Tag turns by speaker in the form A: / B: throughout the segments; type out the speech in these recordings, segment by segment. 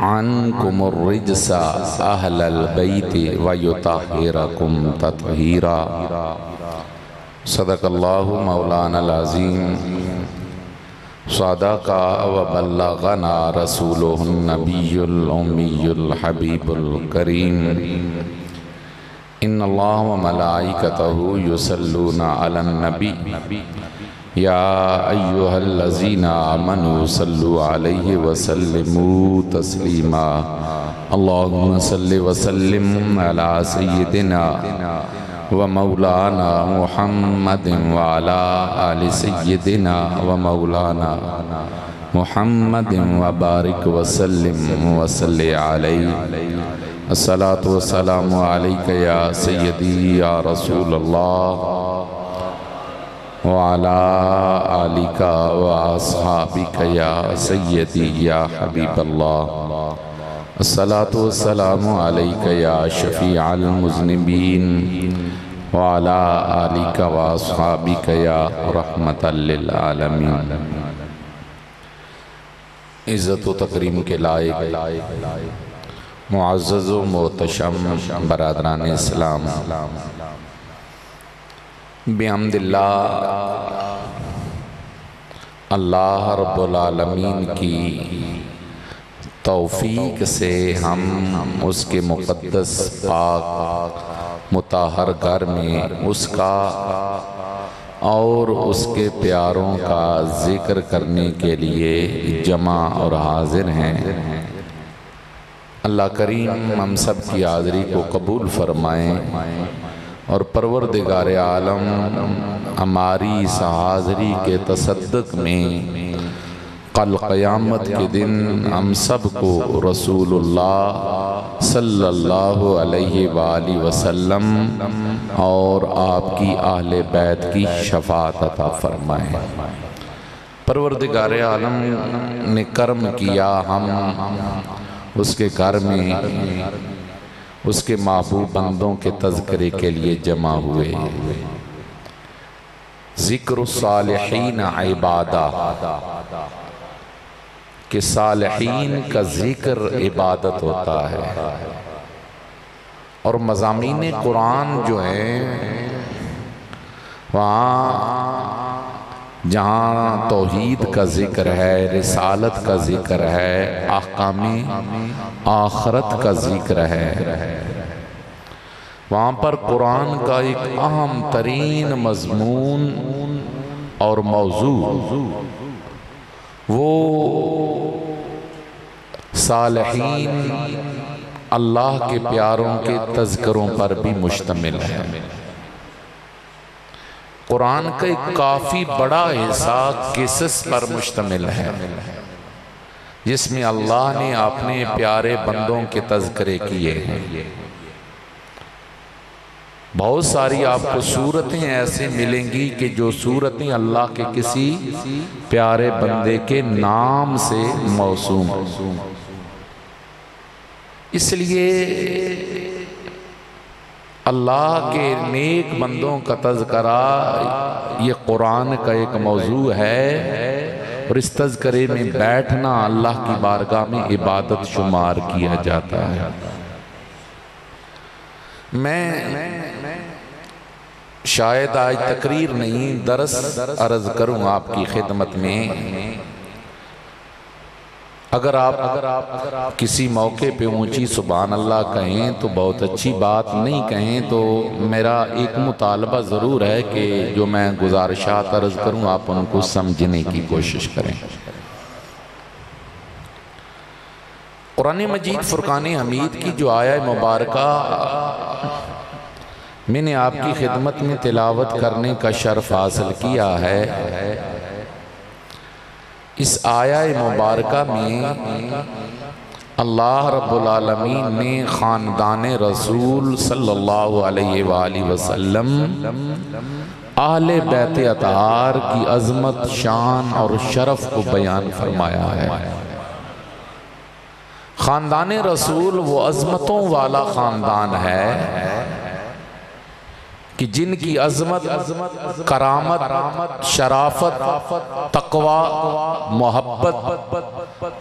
A: عنکم الرجس اہل البیت ویطہرکم تطہیرا۔ صدق اللہ مولانا العظیم، صدق وبلغنا رسولہ النبی الامی الحبیب الکریم۔ ان اللہ وملائکتہ یصلون علی النبی یا ایہا الذین آمنوا صلوا علیہ وسلموا تسلیما۔ اللہم صل وسلم علی سیدنا ومولانا محمد وعلى آل سيدنا ومولانا محمد وبارك وسلم وصل عليه۔ الصلاة والسلام عليك يا سيدي يا رسول الله وعلى آلك وأصحابك يا سيدي يا حبيب الله۔ الصلاة والسلام عليك يا شفيع المذنبين وعلى آلك وأصحابك يا رحمة للعالمين۔ عزت و تکریم کے لائق معزز و محتشم برادران اسلام، بحمد اللہ رب العالمین کی توفیق سے ہم اس کے مقدس پاک مطہر گھر میں اس کا اور اس کے پیاروں کا ذکر کرنے کے لیے جمع اور حاضر ہیں۔ اللہ کریم ہم سب کی حاضری کو قبول فرمائیں اور پروردگار عالم ہماری اس حاضری کے تصدق میں کل قیامت کے دن ہم سب کو رسول اللہ صلی اللہ علیہ وآلہ وسلم اور آپ کی اہل بیت کی شفاعت عطا فرمائے۔ پروردگار عالم نے کرم کیا، ہم اس کے گھر میں اس کے محبوب بندوں کے تذکرے کے لیے جمع ہوئے۔ ذکر الصالحین عبادہ، کہ صالحین کا ذکر عبادت ہوتا ہے، اور مضامین قرآن جو ہیں وہاں جہاں توحید کا ذکر ہے، رسالت کا ذکر ہے، احکام آخرت کا ذکر ہے، وہاں پر قرآن کا ایک اہم ترین مضمون اور موضوع وہ صالحین اللہ کے پیاروں کے تذکروں پر بھی مشتمل ہے۔ قرآن کا ایک کافی بڑا حصہ قصص پر مشتمل ہے، جس میں اللہ نے اپنے پیارے بندوں کے تذکرے کیے ہیں۔ بہت ساری آپ کو صورتیں ایسے ملیں گی کہ جو صورتیں اللہ کے کسی پیارے بندے کے نام سے موسوم ہیں۔ اس لیے اللہ کے نیک بندوں کا تذکرہ یہ قرآن کا ایک موضوع ہے، اور اس تذکرے میں بیٹھنا اللہ کی بارگاہ میں عبادت شمار کیا جاتا ہے۔ میں شاید آج تقریر نہیں درس عرض کروں آپ کی خدمت میں۔ اگر آپ کسی موقع پہ اونچی سبحان اللہ کہیں تو بہت اچھی بات، نہیں کہیں تو میرا ایک مطالبہ ضرور ہے کہ جو میں گزارشات عرض کروں آپ ان کو سمجھنے کی کوشش کریں۔ قرآن مجید فرقان حمید کی جو آیہ مبارکہ میں نے آپ کی خدمت میں تلاوت کرنے کا شرف حاصل کیا ہے، اس آیہ مبارکہ میں اللہ رب العالمین نے خاندان رسول صلی اللہ علیہ وآلہ وسلم اہل بیت اطہار کی عظمت، شان اور شرف کو بیان فرمایا ہے۔ خاندان رسول وہ عظمتوں والا خاندان ہے کہ جن کی عظمت، کرامت، شرافت، تقوی، محبت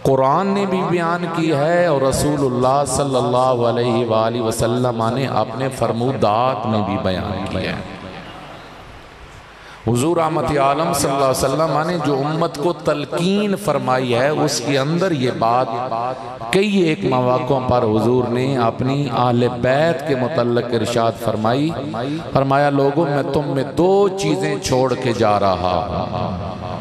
A: قرآن نے بھی بیان کی ہے اور رسول اللہ صلی اللہ علیہ وآلہ وسلم نے اپنے فرمودات میں بھی بیان کی ہے۔ حضور رحمت عالم صلی اللہ علیہ وسلم نے جو امت کو تلقین فرمائی ہے اس کے اندر یہ بات کئی ایک مواقعوں پر حضور نے اپنی اہل بیت کے متعلق ارشاد فرمایا لوگوں میں تم میں دو چیزیں چھوڑ کے جا رہا ہوں،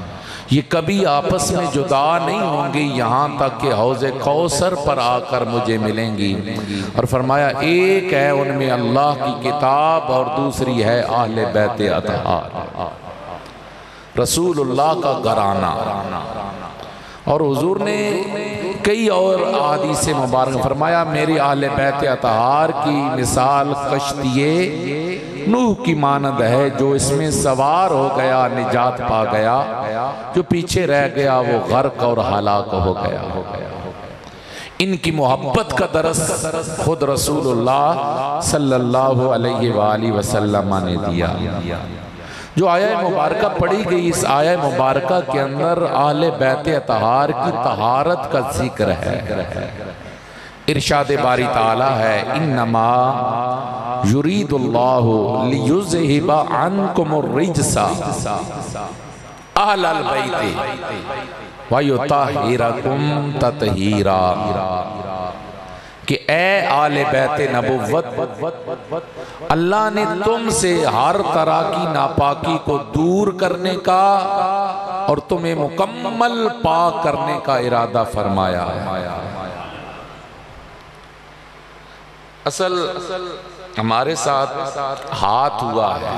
A: یہ کبھی آپس میں جدا نہیں ہوں گی یہاں تک کہ حوض کوثر پر آ کر مجھے ملیں گی، اور فرمایا ایک ہے ان میں اللہ کی کتاب اور دوسری ہے اہل بیت اطہار، رسول اللہ کا گھرانہ۔ اور حضور نے کئی اور احادیث مبارک فرمایا میری اہل بیت اطہار کی مثال کشتی نوح کی مانند ہے، جو اس میں سوار ہو گیا نجات پا گیا، جو پیچھے رہ گیا وہ غرق اور ہلاک ہو گیا۔ ان کی محبت کا درس خود رسول اللہ صلی اللہ علیہ وآلہ وسلم نے دیا۔ جو آیہ مبارکہ پڑھی گئی اس آیہ مبارکہ کے اندر اہل بیت اطہار کی طہارت کا ذکر ہے۔ ارشاد باری تعالیٰ ہے انما یرید اللہ لیذہب عنکم الرجس اہل البیت ویطہرکم تطہیرا، کہ اے آل بیت نبوت اللہ نے تم سے ہر طرح کی ناپاکی کو دور کرنے کا اور تمہیں مکمل پاک کرنے کا ارادہ فرمایا ہے۔ اصل ہمارے ساتھ ہاتھ ہوا ہے،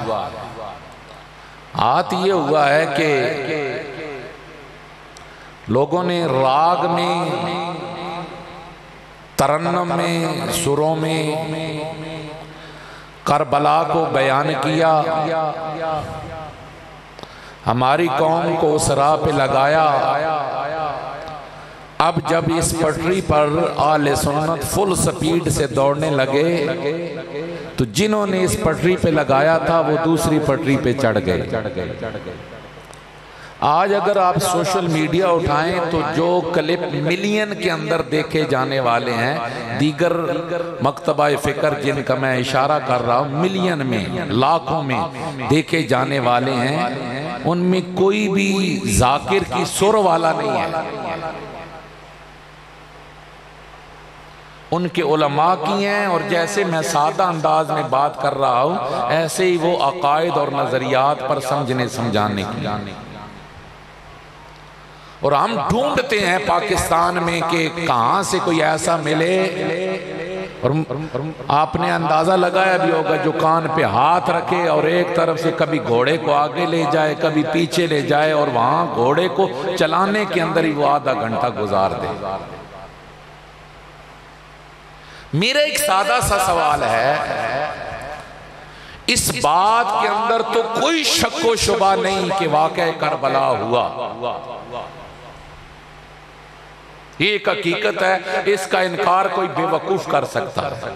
A: ہاتھ یہ ہوا ہے کہ لوگوں نے راگ میں، ترنم میں، سروں میں کربلا کو بیان کیا، ہماری قوم کو اس راہ پہ لگایا۔ اب جب اس پٹری پر اہل سنت فل سپیڈ سے دوڑنے لگے تو جنہوں نے اس پٹری پہ لگایا تھا وہ دوسری پٹری پہ چڑھ گئے۔ آج اگر آپ سوشل میڈیا اٹھائیں تو جو کلپ ملین کے اندر دیکھے جانے والے ہیں، دیگر مکتبہ فکر جن کا میں اشارہ کر رہا ہوں ملین میں، لاکھوں میں دیکھے جانے والے ہیں، ان میں کوئی بھی ذاکر کی سر والا نہیں ہے، ان کے علماء کی ہیں، اور جیسے میں سادہ انداز میں بات کر رہا ہوں ایسے ہی وہ عقائد اور نظریات پر سمجھنے سمجھانے کی۔ اور ہم ڈھونڈتے ہیں پاکستان میں کہ کہاں سے کوئی ایسا ملے، اور آپ نے اندازہ لگایا بھی ہوگا جو کان پہ ہاتھ رکھے اور ایک طرف سے کبھی گھوڑے کو آگے لے جائے کبھی پیچھے لے جائے اور وہاں گھوڑے کو چلانے کے اندر ہی وہ آدھا گھنٹہ گزار دے۔ میرا ایک سادہ سا سوال ہے، اس بات کے اندر تو کوئی شک و شبہ نہیں کہ واقعہ کربلا ہوا، یہ ایک حقیقت ہے، اس کا انکار کوئی بے وقوف کر سکتا ہے۔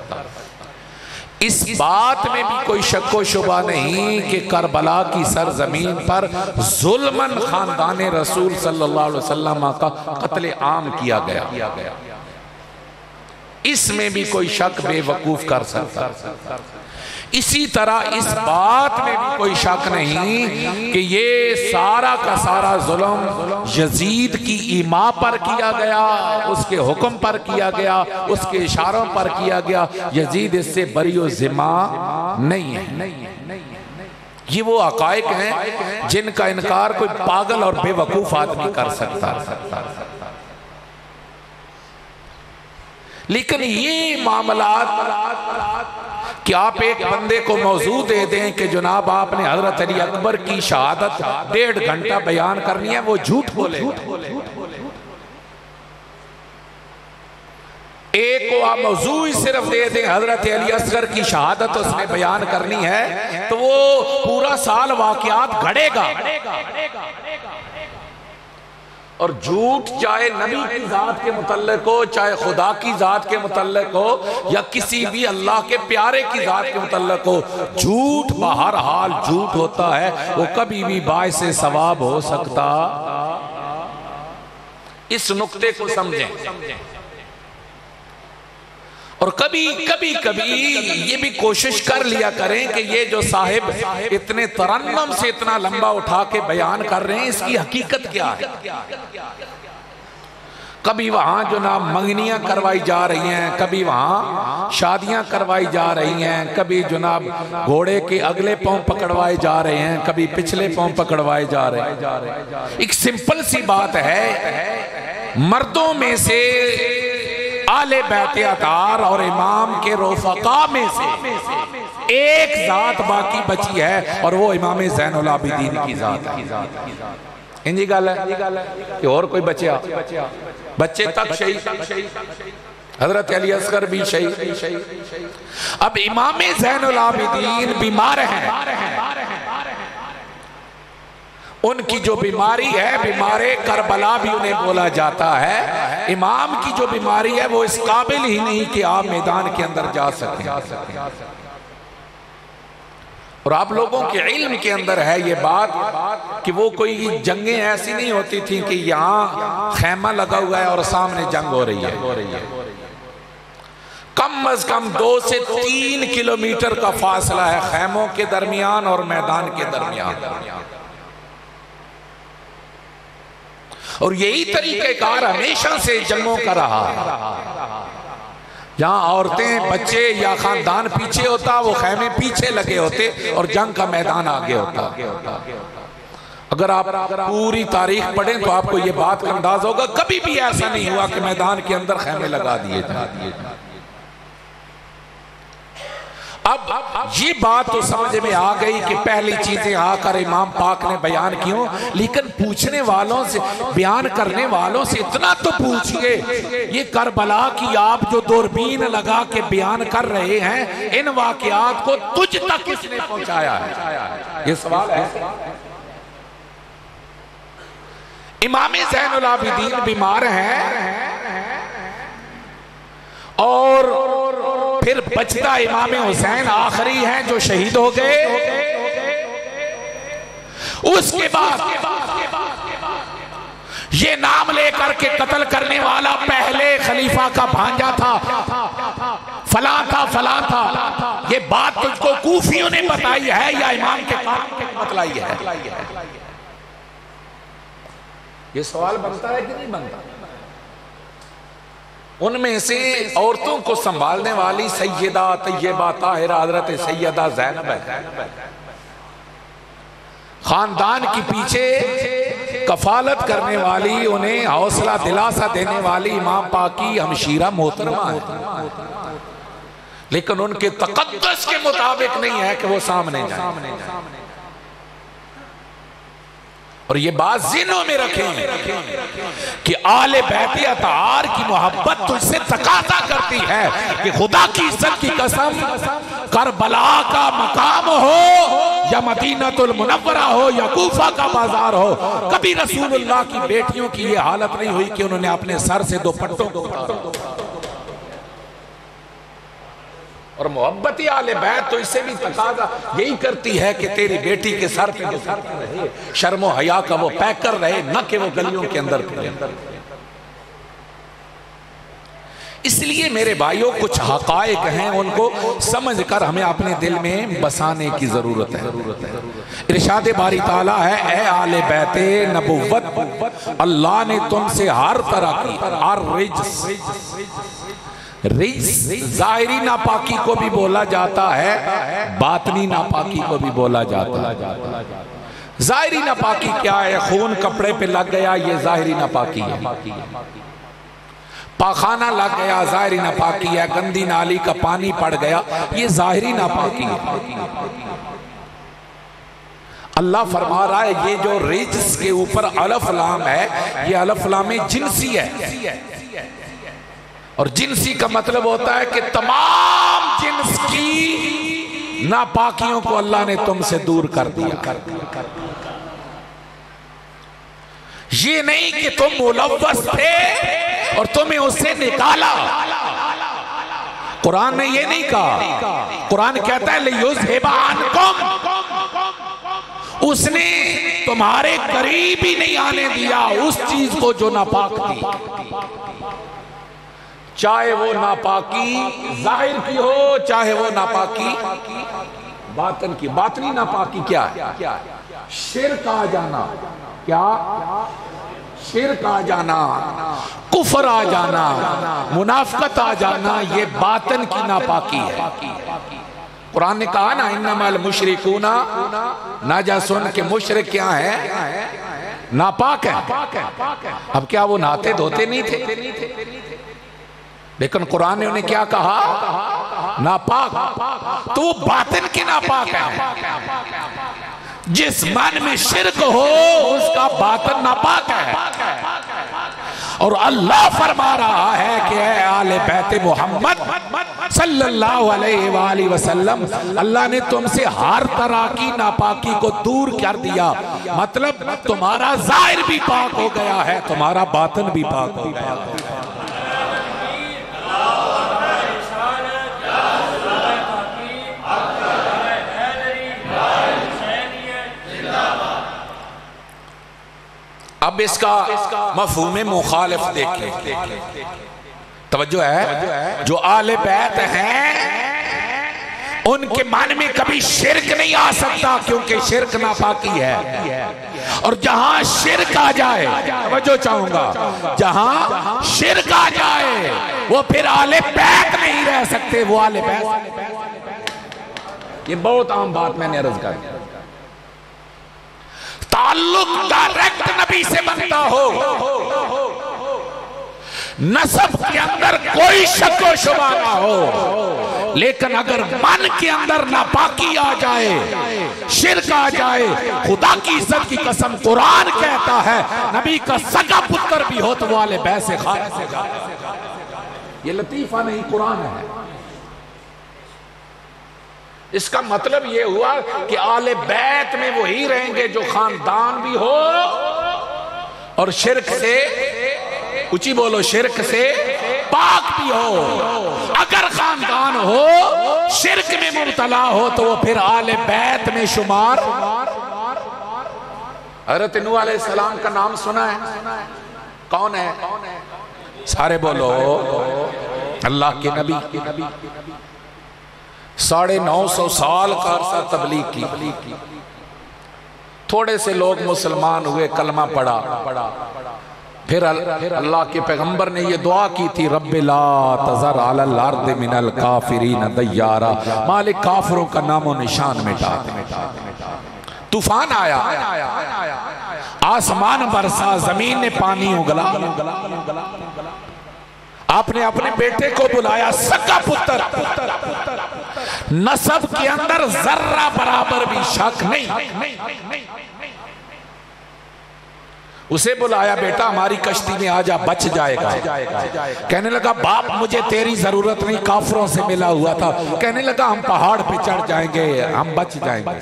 A: اس بات میں بھی کوئی شک و شبہ نہیں کہ کربلا کی سرزمین پر ظلماً خاندان رسول صلی اللہ علیہ وسلم کا قتل عام کیا گیا، اس میں بھی کوئی شک بے وقوف کر سکتا۔ اسی طرح اس بات میں بھی کوئی شک نہیں کہ یہ سارا کا سارا ظلم یزید کی ایما پر کیا گیا، اس کے حکم پر کیا گیا، اس کے اشاروں پر کیا گیا، یزید اس سے بری و ذمہ نہیں ہے۔ یہ وہ حقائق ہیں جن کا انکار کوئی پاگل اور بے وقوف آدمی کر سکتا۔ لیکن یہ معاملات کہ آپ ایک بندے کو موضوع دے دیں کہ جناب آپ نے حضرت علی اکبر کی شہادت 1.5 گھنٹہ بیان کرنی ہے، وہ جھوٹ بولے۔ ایک کو آپ موضوع صرف دے دیں حضرت علی اصغر کی شہادت اس نے بیان کرنی ہے تو وہ پورا سال واقعات گھڑے گا، اور جھوٹ چاہے نبی کی ذات کے متعلق ہو، چاہے خدا کی ذات کے متعلق ہو، یا کسی بھی اللہ کے پیارے کی ذات کے متعلق ہو، جھوٹ بہرحال جھوٹ ہوتا ہے، وہ کبھی بھی باعث ثواب ہو سکتا۔ اس نقطے کو سمجھیں۔ اور کبھی یہ بھی کوشش کر لیا کریں کہ یہ جو صاحب اتنے ترنم سے اتنا لمبا اٹھا کے بیان کر رہے ہیں، اس کی حقیقت کیا ہے؟ کبھی وہاں جناب منگنیاں کروائی جا رہی ہیں، کبھی وہاں شادیاں کروائی جا رہی ہیں، کبھی جناب گھوڑے کے اگلے پاؤں پکڑوائے جا رہے ہیں، کبھی پچھلے پاؤں پکڑوائے جا رہے ہیں۔ ایک سمپل سی بات ہے، مردوں میں سے آل بیت اطہار اور امام کے رفقا میں سے ایک ذات باقی بچی ہے، اور وہ امام زین العابدین کی ذات ہے۔ انجی گل ہے کہ اور کوئی بچیا بچے تک شہید، حضرت علی اصغر بھی شہید۔ اب امام زین العابدین بیمار ہیں، ان کی جو بیماری ہے، بیمار کربلا بھی انہیں بولا جاتا ہے۔ امام کی جو بیماری ہے وہ اس قابل ہی نہیں کہ آپ میدان کے اندر جا سکیں۔ اور آپ لوگوں کے علم کے اندر ہے یہ بات کہ وہ کوئی جنگیں ایسی نہیں ہوتی تھیں کہ یہاں خیمہ لگا ہوا ہے اور سامنے جنگ ہو رہی ہے۔ کم از کم 2 سے 3 کلومیٹر کا فاصلہ ہے خیموں کے درمیان اور میدان کے درمیان، اور یہی طریقہ کار ہمیشہ سے جنگوں کا رہا۔ جہاں عورتیں، بچے یا خاندان پیچھے ہوتا، وہ خیمے پیچھے لگے ہوتے اور جنگ کا میدان آگے ہوتا۔ اگر آپ پوری تاریخ پڑھیں تو آپ کو یہ بات کا انداز ہوگا، کبھی بھی ایسا نہیں ہوا کہ میدان کے اندر خیمے لگا دیے جائیں۔ اب یہ بات تو سمجھ میں آ گئی کہ پہلی چیزیں آ کر امام پاک نے بیان کیوں، لیکن پوچھنے والوں سے، بیان کرنے والوں سے اتنا تو پوچھئے، یہ کربلا کی آپ جو دوربین لگا کے بیان کر رہے ہیں، ان واقعات کو تجھ تک کس نے پہنچایا ہے؟ یہ سوال ہے۔ امام زین العابدین بیمار ہیں، اور پھر بچتا امام حسین آخری ہیں جو شہید ہو گئے۔ اس کے بعد یہ نام لے کر کے قتل کرنے والا پہلے خلیفہ کا بھانجا تھا، فلاں تھا فلاں تھا۔ یہ بات تجھ کو کوفیوں نے بتائی ہے یا امام کے پاک نے بتلائی ہے؟ یہ سوال بنتا ہے کہ نہیں بنتا؟ ان میں سے عورتوں کو سنبھالنے والی سیدہ طیبہ طاہرہ حضرت سیدہ زینب ہے، خاندان کی پیچھے کفالت کرنے والی، انہیں حوصلہ دلاسا دینے والی امام پاک کی ہمشیرہ محترمہ ہے، لیکن ان کے تقدس کے مطابق نہیں ہے کہ وہ سامنے جائیں۔ اور یہ بات ذہنوں میں رکھیں کہ آل بیت اطہار کی محبت تجھ سے تقاضا کرتی ہے کہ خدا کی عزت کی قسم، کربلا کا مقام ہو یا مدینہ المنورہ ہو یا کوفہ کا بازار ہو، کبھی رسول اللہ کی بیٹیوں کی یہ حالت نہیں ہوئی کہ انہوں نے اپنے سر سے دوپٹوں کو اتارا۔ اور محبت آل بیت تو اس سے بھی تقاضا یہی کرتی ہے کہ تیری بیٹی کے سر پہ رہے، شرم و حیا کا وہ پیکر رہے، نہ کہ وہ گلیوں کے اندر پھرے۔ اس لیے میرے بھائیوں کچھ حقائق ہیں، ان کو سمجھ کر ہمیں اپنے دل میں بسانے کی ضرورت ہے۔ ارشاد باری تعالیٰ ہے، اے آل بیت نبوت، اللہ نے تم سے ہر طرح کی، ہر رجس، ظاہری ناپاکی کو بھی بولا جاتا ہے، باطنی ناپاکی کو بھی بولا جاتا ہے۔ ظاہری ناپاکی کیا ہے؟ خون کپڑے پہ لگ گیا، یہ ظاہری ناپاکی ہے۔ پاخانہ لگ گیا، ظاہری ناپاکی ہے۔ گندی نالی کا پانی پڑ گیا، یہ ظاہری ناپاکی ہے۔ اللہ فرما رہا ہے یہ جو رجس کے اوپر الف لام ہے، یہ الف لام جنسی ہے، اور جنسی کا مطلب ہوتا ہے کہ تمام جنس کی ناپاکیوں کو اللہ نے تم سے دور کر دیا۔ یہ نہیں کہ تم ملوث تھے اور تمہیں اس سے نکالا. قرآن نے یہ نہیں کہا. قرآن کہتا ہے لِيُذْهِبَ عَنْكُمْ، اس نے تمہارے قریب ہی نہیں آنے دیا اس چیز کو جو ناپاک تھی، چاہے وہ ناپاکی ظاہر کی ہو چاہے وہ ناپاکی باطن کی. باطنی ناپاکی کیا ہے؟ شرک آ جانا. کیا؟ شرک آ جانا، کفر آ جانا، منافقت آ جانا، یہ باطن کی ناپاکی ہے. قرآن نے کہا نا انما المشرکون نجس، کہ مشرک کیا ہے؟ ناپاک ہے. اب کیا وہ نہاتے دھوتے نہیں تھے؟ لیکن قرآن نے انہیں کیا کہا؟ ناپاک. تو وہ باطن کی ناپاک ہے. جس من میں شرک ہو اس کا باطن ناپاک ہے. اور اللہ فرما رہا ہے کہ اے آل بیت محمد صلی اللہ علیہ وآلہ وسلم، اللہ نے تم سے ہر طرح کی ناپاکی کو دور کر دیا. مطلب تمہارا ظاہر بھی پاک ہو گیا ہے، تمہارا باطن بھی پاک ہو گیا ہے. اب اس کا مفہوم مخالف دیکھیں. توجہ ہے. جو آل بیت ہیں ان کے من میں کبھی شرک نہیں آ سکتا کیونکہ شرک ناپاکی ہے. اور جہاں شرک آ جائے، توجہ چاہوں گا، جہاں شرک آ جائے وہ پھر آل بیت نہیں رہ سکتے. وہ آل بیت، یہ بہت عام بات میں نے عرض کر دی. تعلق ڈائریکٹ نبی سے بنتا ہو، نسب کے اندر کوئی شک و شبہ نہ ہو، لیکن اگر من کے اندر ناپاکی آ جائے، شرک آ جائے، خدا کی عزت کی قسم قرآن کہتا ہے نبی کا سگا پتر بھی ہو تو وہ آل بیت سے خارج سے جاتا ہے. یہ لطیفہ نہیں، قرآن ہے. اس کا مطلب یہ ہوا کہ آل بیت میں وہی رہیں گے جو خاندان بھی ہو اور شرک سے، اچھی بولو، شرک سے پاک بھی ہو. اگر خاندان ہو شرک میں مبتلا ہو تو وہ پھر آل بیت میں شمار. حضرت نوح علیہ السلام کا نام سنا ہے؟ کون ہے؟ سارے بولو. اللہ کے نبی. 950 سال کا عرصہ تبلیغ کی. تھوڑے سے لوگ مسلمان ہوئے، کلمہ پڑھا. پھر اللہ کے پیغمبر نے یہ دعا کی تھی، رب لا تذر علی الارض من الکافرین دیارا، مالک کافروں کا نام و نشان مٹا. طوفان آیا، آسمان برسا، زمین نے پانی اگلا. آپ نے اپنے بیٹے کو بلایا، سگا پتر، نسب کے اندر ذرہ برابر بھی شک نہیں. اسے بلایا، بیٹا ہماری کشتی میں آجا، بچ جائے گا. کہنے لگا باپ مجھے تیری ضرورت نہیں، کافروں سے ملا ہوا تھا. کہنے لگا ہم پہاڑ پہ چڑھ جائیں گے، ہم بچ جائیں گے.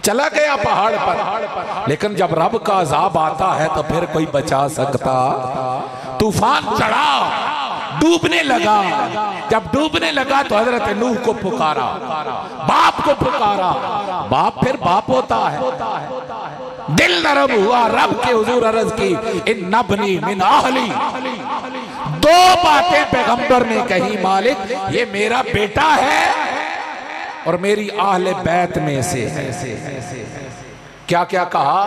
A: چلا گیا پہاڑ پر، لیکن جب رب کا عذاب آتا ہے تو پھر کوئی بچا سکتا. طوفان چڑھا، ڈوبنے لگا. جب ڈوبنے لگا تو حضرت نوح کو پکارا، باپ کو پکارا. باپ پھر باپ ہوتا ہے. دل نرم ہوا، رب کے حضور عرض کی، ان ابنی من اہلی. 2 باتیں پیغمبر نے کہی، مالک یہ میرا بیٹا ہے اور میری اہل بیت میں سے ہے. کیا کیا کہا؟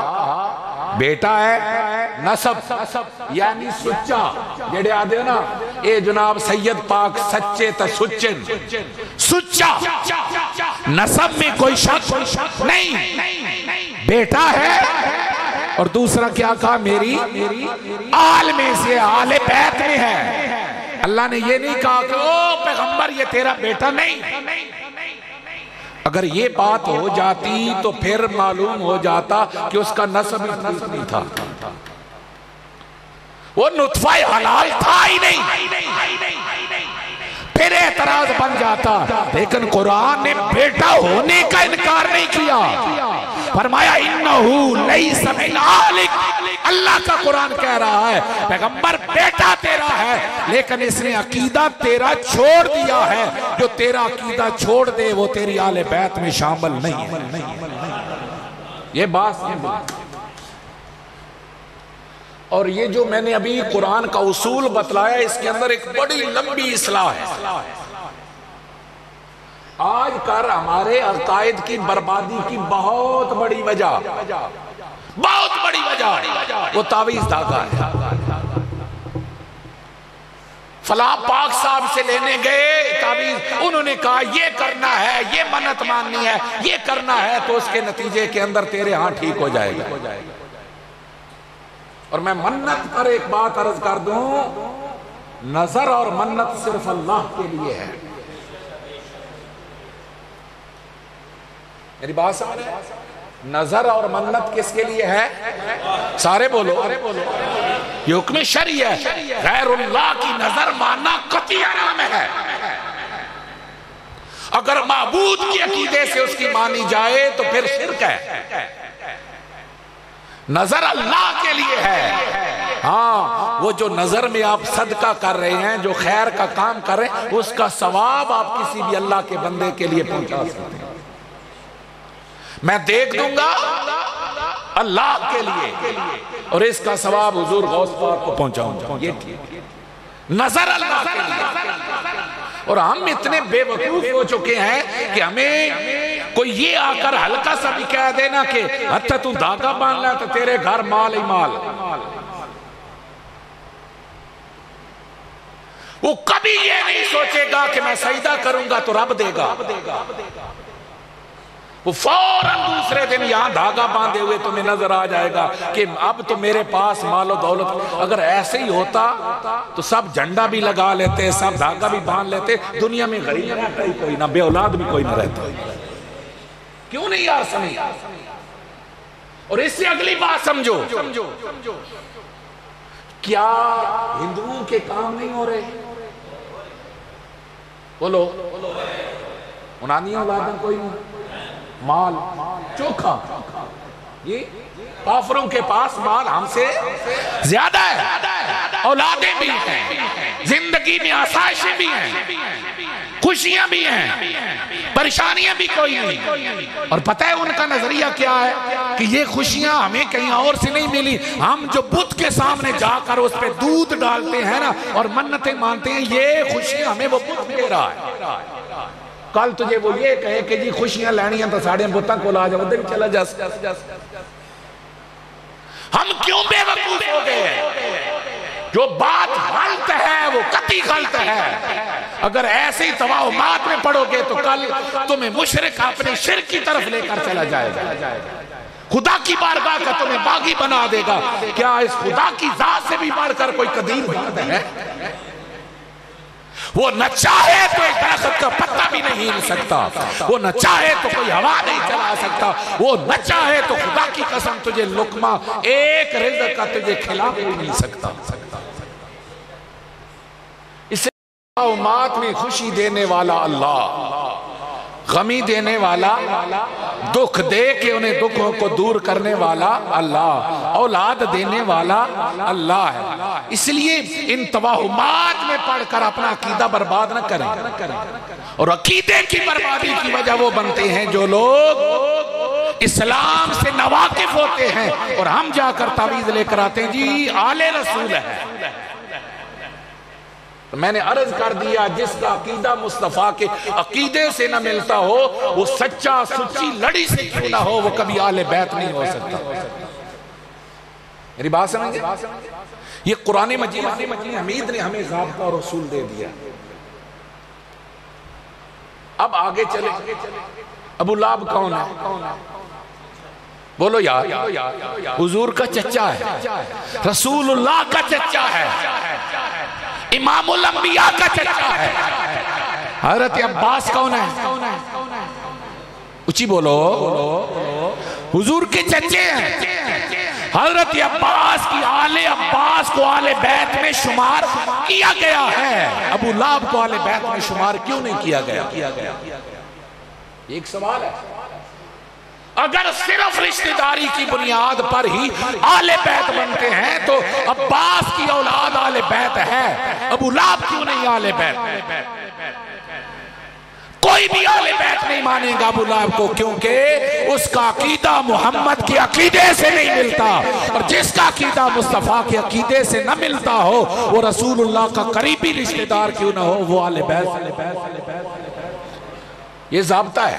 A: بیٹا ہے، نسب یعنی سچا. جڑے آدھے ہو نا اے جناب سید پاک سچے تا سچن، سچا. نسب میں کوئی شک نہیں، بیٹا ہے. اور دوسرا کیا کہا؟ میری آل میں سے، آل بیت میں ہے. اللہ نے یہ نہیں کہا کہ او پیغمبر یہ تیرا بیٹا نہیں. اگر یہ بات ہو جاتی تو پھر معلوم ہو جاتا کہ اس کا نسب نہیں تھا، وہ نطفہ حلال تھا ہی نہیں. پھر اعتراض اعزاز بن جاتا، لیکن قرآن نے بیٹا ہونے کا انکار نہیں کیا، فرمایا انہو لیس من آلک، اللہ کا قرآن کہہ رہا ہے پیغمبر بیٹا تیرا ہے، لیکن اس نے عقیدہ تیرا چھوڑ دیا ہے، جو تیرا عقیدہ چھوڑ دے وہ تیری آل بیت میں شامل نہیں ہے۔ یہ بات اور یہ جو میں نے ابھی قرآن کا اصول بتلایا، اس کے اندر ایک بڑی لمبی اصلاح ہے۔ آج کر ہمارے عقائد کی بربادی کی بہت بڑی وجہ وہ تعویذ دھاگا ہے۔ فلاں پاک صاحب سے لینے گئے تعویذ، انہوں نے کہا یہ کرنا ہے، یہ منت ماننی ہے، یہ کرنا ہے، تو اس کے نتیجے کے اندر تیرے ہاں ٹھیک ہو جائے گا۔ اور میں منت پر ایک بات عرض کر دوں، نظر اور منت صرف اللہ کے لیے ہے۔ میری بات سمجھ رہے ہیں؟ نظر اور منت کس کے لیے ہے؟ سارے بولو، یہ حکم شرعی ہے۔ غیر اللہ کی نظر ماننا قطعی حرام ہے۔ اگر معبود کے عقیدے سے اس کی مانی جائے تو پھر شرک ہے۔ نظر اللہ کے لیے ہے۔ ہاں، وہ جو نظر میں آپ صدقہ کر رہے ہیں، جو خیر کا کام کر رہے ہیں، اس کا ثواب آپ کسی بھی اللہ کے بندے کے لیے پہنچا سکتے ہیں۔ میں دیکھ دوں گا اللہ کے لیے، اور اس کا ثواب حضور غوث پاک کو پہنچاؤں گا، یہ نظر اللہ کے لیے۔ اور ہم اتنے بے وقوف ہو چکے ہیں کہ ہمیں کوئی یہ آ کر ہلکا سا بھی کہہ دینا کہ اچھا تو دھاگا باندھ لیا تو تیرے گھر مال ہی مال، وہ کبھی یہ نہیں سوچے گا کہ میں سجدہ کروں گا تو رب دے گا۔ وہ فوراً دوسرے دن یہاں دھاگا باندھے ہوئے تمہیں نظر آ جائے گا کہ اب تو میرے پاس مال و دولت۔ اگر ایسے ہی ہوتا تو سب جھنڈا بھی لگا لیتے، سب دھاگا بھی باندھ لیتے، دنیا میں غریب رہتا ہی کوئی نہ، بے اولاد بھی کوئی نہ رہتا۔ کیوں نہیں یار سمجھ؟ اور اس سے اگلی بات سمجھو، کیا ہندوؤں کے کام نہیں ہو رہے؟ بولو، انانیاں اولادیں کوئی نہیں، مال چوکھا، یہ کافروں کے پاس مال ہم سے زیادہ ہے، اولادیں بھی ہیں، زندگی میں آسائشیں بھی ہیں، خوشیاں بھی ہیں، پریشانیاں بھی کوئی نہیں۔ اور پتہ ہے ان کا نظریہ کیا ہے کہ یہ خوشیاں ہمیں کہیں اور سے نہیں ملی، ہم جو بت کے سامنے جا کر اس پہ دودھ ڈالتے ہیں نا اور منتیں مانتے ہیں، یہ خوشیاں ہمیں وہ بت دے رہا ہے۔ کل تجھے وہ یہ کہے کہ جی خوشیاں لینی ہیں تو ساڑھے بتاں کو لا جا، ادھر چلا جا۔ ہم کیوں بے وقوف ہو گئے ہیں؟ جو بات غلط ہے وہ قطعی غلط ہے۔ اگر ایسے ہی توہمات میں پڑھو گے تو کل تمہیں مشرک اپنے شرک کی طرف لے کر چلا جائے گا، خدا کی بارگاہ کا تمہیں باغی بنا دے گا۔ کیا اس خدا کی ذات سے بھی بڑھ کر کوئی قدیر بات ہے؟ وہ نہ چاہے تو ایک درخت کا پتا بھی نہیں ہل سکتا، وہ نہ چاہے تو کوئی ہوا نہیں چلا سکتا، وہ نہ چاہے تو خدا کی قسم تجھے لقمہ ایک رزق کا تجھے کھلا بھی نہیں سکتا۔ اسے امات میں خوشی دینے والا اللہ، غمی دینے والا، دکھ دے کے انہیں دکھوں کو دور کرنے والا اللہ، اولاد دینے والا اللہ ہے۔ اس لیے ان توہمات میں پڑھ کر اپنا عقیدہ برباد نہ کریں، اور عقیدے کی بربادی کی وجہ وہ بنتے ہیں جو لوگ اسلام سے ناواقف ہوتے ہیں، اور ہم جا کر تعویذ لے کر آتے ہیں جی آل رسول ہے۔ میں نے عرض کر دیا جس کا عقیدہ مصطفیٰ کے عقیدے سے نہ ملتا ہو، وہ سچا سچی لڑی سے کیوں نہ ہو، وہ کبھی آل بیت نہیں ہو سکتا۔ میری بات سمجھے؟ یہ قرآن مجید حمید نے ہمیں ضابطہ اور اصول دے دیا۔ اب آگے چلے، ابو لہب کون ہے؟ بولو یار، حضور کا چچا ہے، رسول اللہ کا چچا ہے، امام الانبیاء کا چچا ہے۔ حضرت عباس کون ہے؟ اچھی بولو، حضور کے چچے ہیں۔
B: حضرت عباس کی آل عباس کو آل بیت میں شمار کیا گیا ہے، ابو لہب کو آل بیت میں شمار کیوں نہیں کیا گیا؟ ایک سوال ہے۔ اگر صرف رشتہ داری کی بنیاد پر ہی آل بیت بنتے ہیں تو عباس کی اولاد آل بیت ہے، ابو لہب کیوں نہیں آل بیت؟ کوئی بھی آل بیت نہیں مانے گا ابو لہب کو، کیونکہ اس کا عقیدہ محمد کے عقیدے سے نہیں ملتا، اور جس کا عقیدہ مصطفیٰ کے عقیدے سے نہ ملتا ہو وہ رسول اللہ کا قریبی رشتہ دار کیوں نہ ہو، وہ آل بیت۔ یہ ضابطہ ہے۔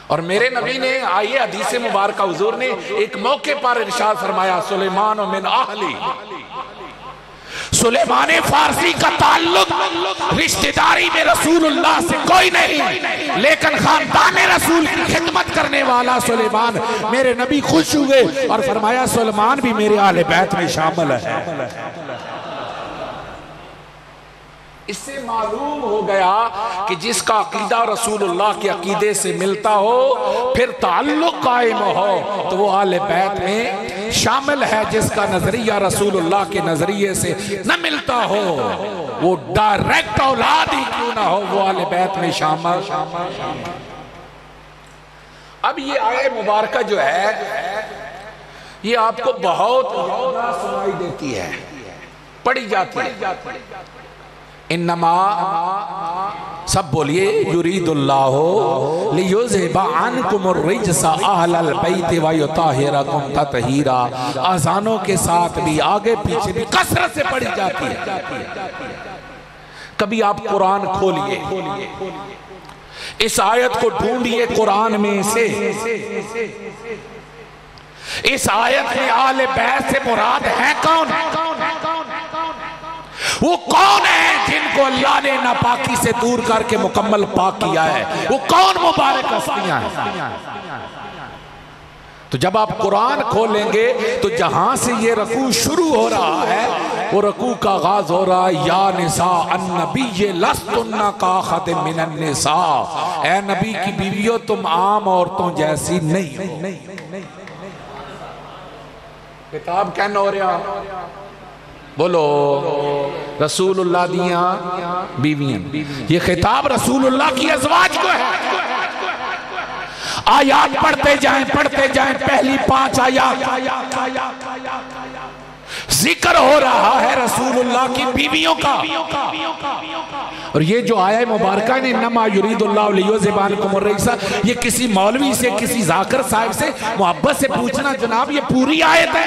B: اور میرے نبی نے آئیے حدیث مبارکہ حضور نے ایک موقع پر ارشاد فرمایا، سلیمان من اہلی، سلیمان فارسی کا تعلق رشتہ داری میں رسول اللہ سے کوئی نہیں، لیکن خاندان رسول کی خدمت کرنے والا سلیمان، میرے نبی خوش ہوئے اور فرمایا سلیمان بھی میرے آل بیت میں شامل ہے۔ اس سے معلوم ہو گیا کہ جس کا عقیدہ رسول اللہ کے عقیدے سے ملتا ہو، پھر تعلق قائم ہو، تو وہ آل بیت میں شامل ہے۔ جس کا نظریہ رسول اللہ کے نظریے سے نہ ملتا ہو، وہ ڈائریکٹ اولاد ہی کیوں نہ ہو، وہ آل بیت میں شامل۔ اب یہ آیت مبارکہ جو ہے یہ آپ کو بہت سنائی دیتی ہے، پڑھی جاتی ہے۔ انما، سب بولیے، یرید اللہ لیذھب عنکم الرجس اہل البیت ویطہرکم تطہیرا، اذانوں کے ساتھ بھی آگے پیچھے بھی کثرت سے پڑھی جاتی ہے۔ کبھی آپ قرآن کھولیے، اس آیت کو ڈھونڈیے قرآن میں سے، اس آیت میں آل بیت سے مراد ہے کون؟ وہ کون ہے جن کو اللہ نے ناپاکی سے دور کر کے مکمل پاک کیا ہے؟ وہ کون مبارک ہستیاں ہیں؟ تو جب آپ قرآن کھولیں گے تو جہاں سے یہ رکوع شروع ہو رہا ہے، وہ رکوع کا آغاز ہو رہا ہے، یا نساء النبی لستن کاحد من النساء، اے نبی کی بیویوں تم عام عورتوں جیسی نہیں ہو۔ کتاب کہنا ہو رہا، بولو، رسول اللہ دیاں بیویاں، یہ خطاب رسول اللہ کی ازواج کو ہے۔ آیات پڑھتے جائیں، پہلی 5 آیات ذکر ہو رہا ہے رسول اللہ کی بیویوں کا، اور یہ جو آیہ مبارکہ نے انما یرید اللہ لیذھب عنکم الرجس، یہ کسی مولوی سے، کسی ذاکر صاحب سے محبت سے پوچھنا جناب یہ پوری آیت ہے؟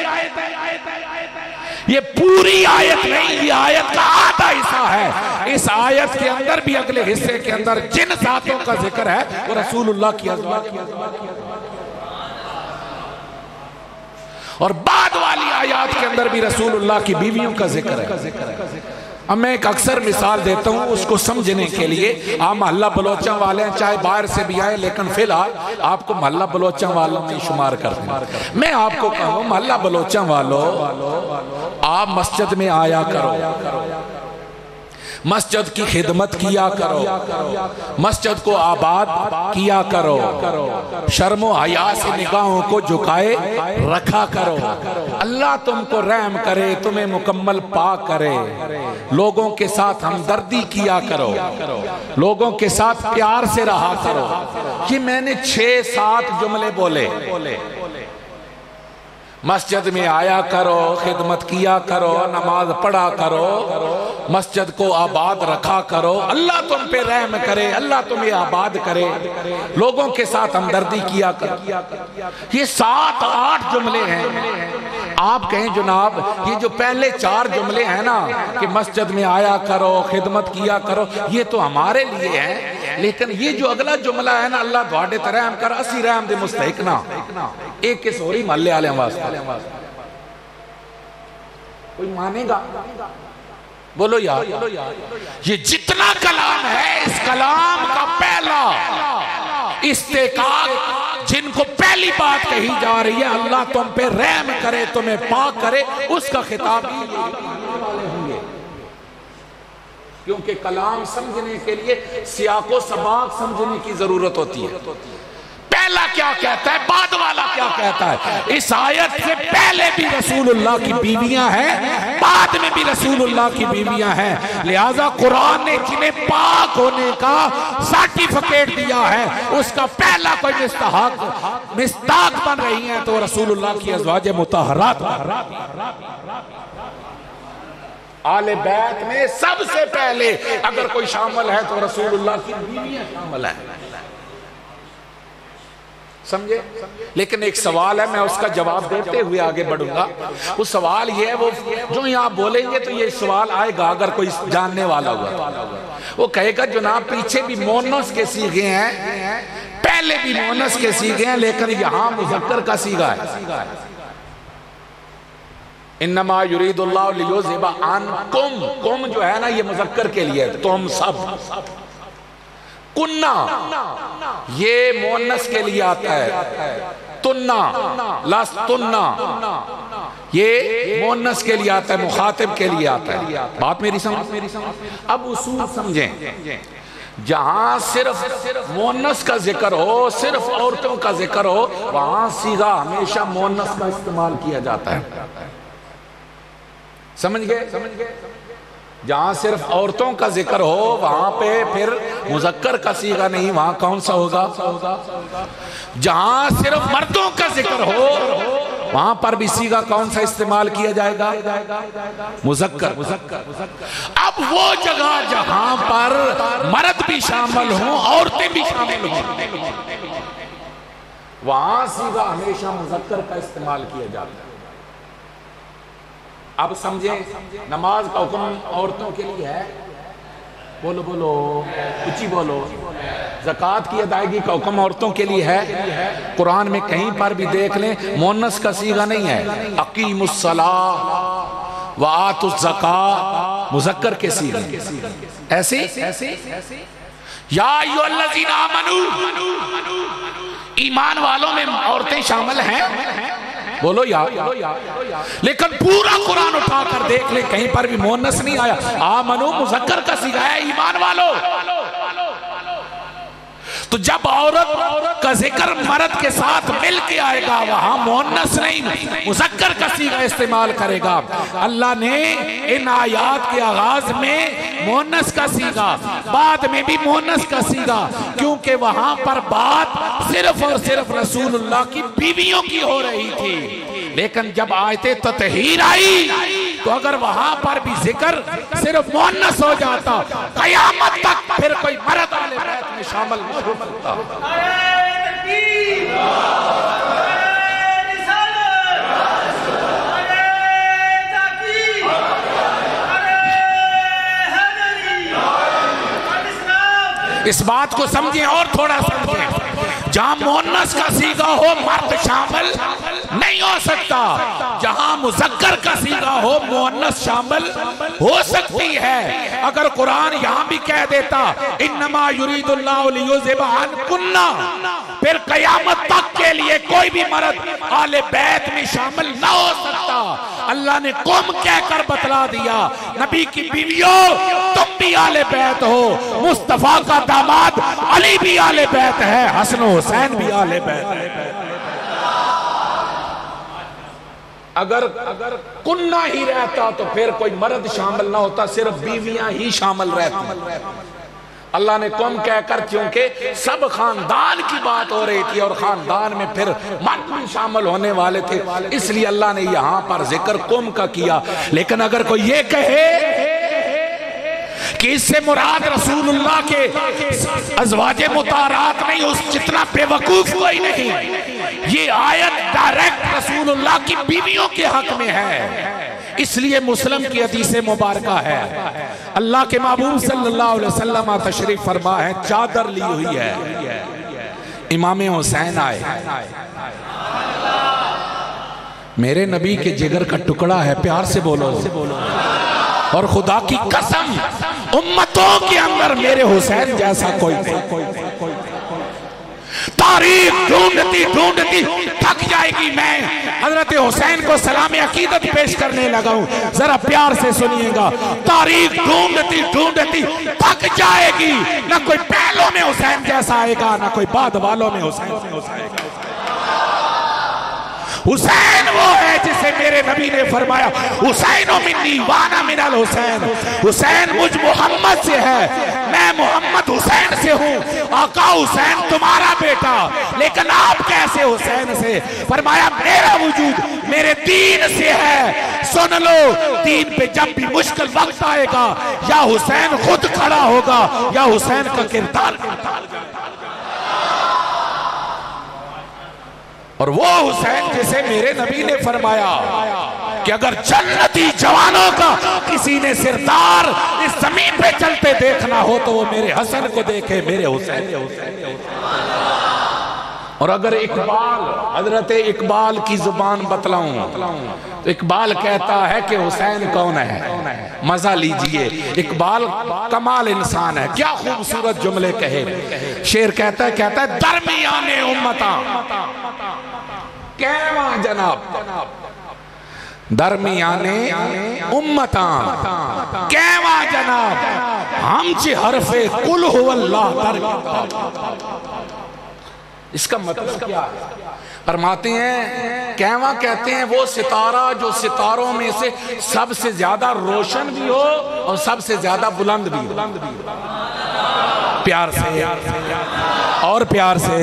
B: یہ پوری آیت نہیں، یہ آیت کا آدھا حصہ ہے۔ اس آیت کے اندر بھی اگلے حصے کے اندر جن ذاتوں کا ذکر ہے وہ رسول اللہ کی ازواج، اور بعد والی آیات کے اندر بھی رسول اللہ کی بیویوں کا ذکر ہے۔ اب میں ایک اکثر مثال دیتا ہوں اس کو سمجھنے کے لیے۔ آپ محلہ بلوچاں والے ہیں، چاہے باہر سے بھی آئے، لیکن فی الحال آپ کو محلہ بلوچاں والوں میں شمار کرتے ہیں۔ میں آپ کو کہوں محلہ بلوچاں والوں، آپ مسجد میں آیا کرو، مسجد کی خدمت کیا کرو، مسجد کو آباد کیا کرو، شرم و حیا سے نگاہوں کو جھکائے رکھا کرو۔ اللہ تم کو رحم کرے، تمہیں مکمل پاک کرے۔ لوگوں کے ساتھ ہمدردی کیا کرو، لوگوں کے ساتھ پیار سے رہا کرو۔ یہ میں نے 6-7 جملے بولے۔ مسجد میں آیا کرو، خدمت کیا کرو، نماز پڑھا کرو، مسجد کو آباد رکھا کرو، اللہ تم پہ رحم کرے، اللہ تمہیں آباد کرے، لوگوں کے ساتھ ہمدردی کیا کرو۔ یہ 7-8 جملے ہیں۔ آپ کہیں جناب یہ جو پہلے 4 جملے ہیں نا کہ مسجد میں آیا کرو، خدمت کیا کرو، یہ تو ہمارے لیے ہیں، لیکن یہ جو اگلا جملہ ہے نا، اللہ دعاڑے ترحم کر، اسی رحم دے مستحق نا، ایک کس ہوری محلے آلے واسطہ کوئی مانے گا؟ بولو یار، یہ جتنا کلام ہے، اس کلام کا پہلا استحقاق جن کو پہلی بات کہی جا رہی ہے اللہ تم پہ رحم کرے، تمہیں پاک کرے، اس کا خطاب ہی ہوں گے، کیونکہ کلام سمجھنے کے لیے سیاق و سباق سمجھنے کی ضرورت ہوتی ہے۔ پہلا کیا کہتا ہے، بعد والا کیا کیا کہتا ہے؟ اس آیت سے پہلے بھی رسول اللہ کی بیویاں ہیں، بعد میں بھی رسول اللہ کی بیویاں ہیں، لہذا قرآن نے جنہیں پاک ہونے کا سرٹیفکیٹ دیا ہے اس کا پہلا کوئی مستحق بن رہی ہیں تو رسول اللہ کی ازواج مطہرات۔ آل بیت میں سب سے پہلے اگر کوئی شامل ہے تو رسول اللہ کی بیویاں شامل ہیں، سمجھے؟ لیکن ایک سوال ہے، میں اس کا جواب دیتے ہوئے آگے بڑھوں گا۔ وہ سوال یہ ہے، وہ جو یہاں بولیں گے تو یہ سوال آئے گا اگر کوئی جاننے والا ہوا، وہ کہے گا جناب پیچھے بھی مونس کے صیغے ہیں، پہلے بھی مونس کے صیغے ہیں، لیکن یہاں مذکر کا صیغہ ہے۔ انما یرید اللہ لیذھب عنکم، کم جو ہے نا یہ مذکر کے لیے ہے، تم سب۔ کننا یہ مونس کے لیے آتا ہے، تننا لستننا یہ مونس کے لیے آتا ہے، مخاطب کے لیے آتا ہے۔ بات میری سمجھ؟ اب اصول سمجھیں، جہاں صرف مونس کا ذکر ہو، صرف عورتوں کا ذکر ہو، وہاں صیغہ ہمیشہ مونس کا استعمال کیا جاتا ہے، سمجھ گئے؟ جہاں صرف عورتوں کا ذکر ہو وہاں پہ پھر مذکر کا صیغہ نہیں، وہاں کون سا ہوگا؟ جہاں صرف مردوں کا ذکر ہو وہاں پر بھی صیغہ کون سا استعمال کیا جائے گا؟ مذکر۔ اب وہ جگہ جہاں پر مرد بھی شامل ہوں، عورتیں بھی شامل ہوں، وہاں صیغہ ہمیشہ مذکر کا استعمال کیا جاتا ہے۔ اب سمجھیں، نماز کا حکم عورتوں کے لیے ہے، بولو بولو اچھی بولو۔ زکوٰۃ کی ادائیگی کا حکم عورتوں کے لیے ہے، قرآن میں کہیں پر بھی دیکھ لیں مونس کا صیغہ نہیں ہے۔ اقیموا الصلاۃ وآتوا الزکاۃ مذکر کے صیغے ایسے۔ یا ایھا الذین آمنوا، ایمان والوں میں عورتیں شامل ہیں، بولو یا۔ لیکن پورا قرآن اٹھا کر دیکھ لیں کہیں پر بھی مونس نہیں آیا، آمنو مذکر کا صیغہ ہے، ایمان والو۔ تو جب عورت کا ذکر مرد کے ساتھ مل کے آئے گا وہاں مونس نہیں مذکر کا صیغہ استعمال کرے گا۔ اللہ نے ان آیات کے آغاز میں مونس کا صیغہ، بعد میں بھی مونس کا صیغہ، کیونکہ وہاں پر بات صرف اور صرف رسول اللہ کی بیویوں کی ہو رہی تھی۔ لیکن جب آیت تطہیر آئی تو اگر وہاں پر بھی ذکر صرف مونس ہو جاتا قیامت تک پھر کوئی مرد آل بیت میں شامل نہیں ہو سکتا۔ اس بات کو سمجھیں اور تھوڑا سمجھیں، جہاں مونس کا صیغہ ہو مرد شامل نہیں ہو سکتا، جہاں مذکر کا صیغہ ہو مونس شامل ہو سکتی ہے۔ اگر قرآن یہاں بھی کہہ دیتا انما یرید اللہ لیذھب عنکن، پھر قیامت تک کے لیے کوئی بھی مرد آل بیت میں شامل نہ ہو سکتا۔ اللہ نے قوم کہہ کر بتلا دیا نبی کی بیویوں تم بھی آل بیت ہو، مصطفیٰ کا داماد علی بھی آل بیت ہے، حسن و حسین بھی آل بیت ہے۔ اگر کننا ہی رہتا تو پھر کوئی مرد شامل نہ ہوتا، صرف بیویاں ہی شامل رہتی۔ اللہ نے قوم کہہ کر، کیونکہ سب خاندان کی بات ہو رہی تھی اور خاندان میں پھر مرد بھی شامل ہونے والے تھے، اس لیے اللہ نے یہاں پر ذکر قوم کا کیا۔ لیکن اگر کوئی یہ کہے کہ اس سے مراد رسول اللہ کے ازواج مطہرات نہیں، اس جتنا بے وقوف کوئی نہیں، یہ آیت ڈائریکٹ رسول اللہ کی بیویوں کے حق میں ہے۔ اس لیے مسلم کی حدیث مبارکہ ہے، اللہ کے محبوب صلی اللہ علیہ وسلم تشریف فرما ہے، چادر لی ہوئی ہے، امام حسین آئے، میرے نبی کے جگر کا ٹکڑا ہے، پیار سے بولو، اور خدا کی قسم امتوں کے اندر میرے حسین جیسا کوئی تاریخ ڈھونڈتی ڈھونڈتی تھک جائے گی۔ میں حضرت حسین کو سلام عقیدت پیش کرنے لگا ہوں، ذرا پیار سے سنیے گا، تاریخ ڈھونڈتی ڈھونڈتی تھک جائے گی، نہ کوئی پہلوں میں حسین جیسا آئے گا، نہ کوئی بعد والوں میں حسین جیسا آئے گا۔ حسین وہ ہے جسے میرے نبی نے فرمایا حسین منی وانا من الحسین، حسین مجھ محمد سے ہے، میں محمد حسین سے ہوں۔ آقا حسین تمہارا بیٹا، لیکن آپ کیسے حسین سے؟ فرمایا میرا وجود میرے دین سے ہے۔ سن لو، دین پہ جب بھی مشکل وقت آئے گا یا حسین خود کھڑا ہوگا یا حسین کا کردار اور وہ حسین جسے میرے نبی نے فرمایا کہ اگر جنتی جوانوں کا کسی نے سردار اس زمین پہ چلتے دیکھنا ہو تو وہ میرے حسن کو دیکھے، میرے حسین۔ اور اگر اقبال، حضرت اقبال کی زبان بتلاؤں تو اقبال کہتا ہے کہ حسین کون ہے؟ مزہ لیجئے، اقبال کمال انسان ہے، کیا خوبصورت جملے کہے۔ شعر کہتا ہے درمیان امتاں کیواں جناب، درمیان امتاں کیواں جناب، ہم چی حرف قل هو اللہ در کتاب۔ اس کا مطلب کیا ہے؟ فرماتے ہیں کیواں کہتے ہیں وہ ستارہ جو ستاروں میں سے سب سے زیادہ روشن بھی ہو اور سب سے زیادہ بلند بھی ہو۔ پیار سے اور پیار سے،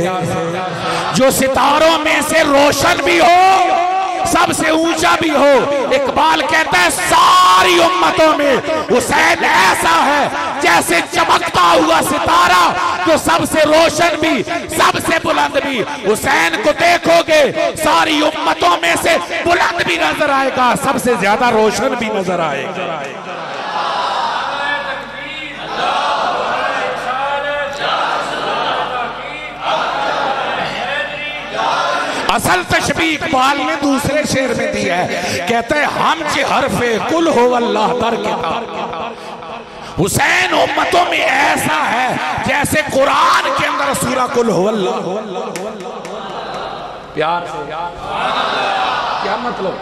B: جو ستاروں میں سے روشن بھی ہو سب سے اونچا بھی ہو۔ اقبال کہتا ہے ساری امتوں میں حسین ایسا ہے جیسے چمکتا ہوا ستارہ جو سب سے روشن بھی سب سے بلند بھی۔ حسین کو دیکھو گے ساری امتوں میں سے بلند بھی نظر آئے گا، سب سے زیادہ روشن بھی نظر آئے گا۔ اصل تشبیہ اقبال نے دوسرے شعر میں دی ہے، کہتا ہے ہم چی حرف قل هو اللہ در کتاب۔ حسین امتوں میں ایسا ہے جیسے قرآن کے اندر سورہ قل هو اللہ۔ پیار سے کیا مطلب؟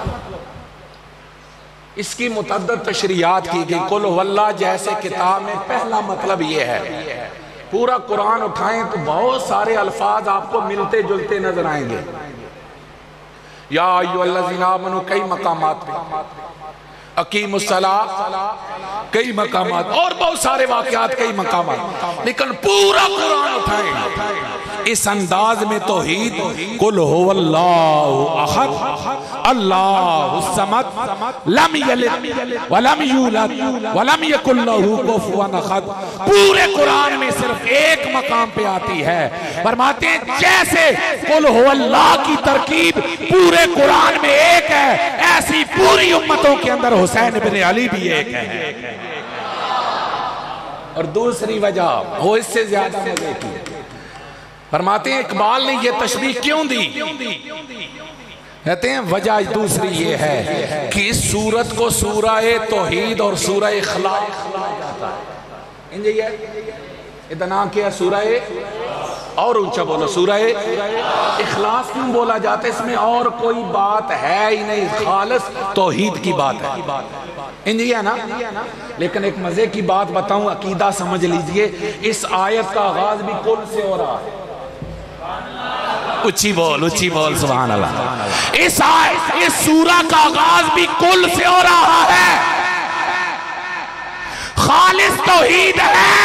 B: اس کی متعدد تشریحات کی گئی۔ قل هو اللہ جیسے کتاب میں پہلا مطلب یہ ہے، پورا قرآن اٹھائیں تو بہت سارے الفاظ آپ کو ملتے جلتے نظر آئیں گے۔ یا ایھا الذین آمنوا کئی مقامات پہ، اقیموا الصلاۃ کئی مقامات، اور بہت سارے واقعات کئی مقامات، لیکن پورا قرآن اٹھائیں اس انداز میں توحید قل هو اللہ احد اللہ الصمد لم یلد ولم یولد ولم یکن لہ کفوا احد۔ پورے قرآن میں صرف ایک مقام پہ آتی ہے، فرماتے ہیں جیسے قل هو اللہ کی ترکیب پورے قرآن میں ایک ہے، ایسی پوری امتوں کے اندر حسین بن علی بھی ایک ہے۔ اور دوسری وجہ وہ اس سے زیادہ مزے کی، فرماتے ہیں اقبال نے یہ تشبیہ کیوں دی؟ کہتے ہیں وجہ دوسری یہ ہے کہ اس سورت کو سورہ توحید اور سورہ اخلاص اتنا کیا سورہ اور اونچا بولو سورہ اخلاص کیوں بولا جاتا ہے؟ اس میں اور کوئی بات ہے ہی نہیں، خالص توحید کی بات ہے، انجی ہے نا۔ لیکن ایک مزے کی بات بتاؤں، عقیدہ سمجھ لیجئے، اس آیت کا آغاز بھی قل سے ہو رہا ہے۔ اچھی بول سبحان اللہ۔ اس سورہ کا آغاز بھی قل سے ہو رہا ہے، خالص توحید ہے،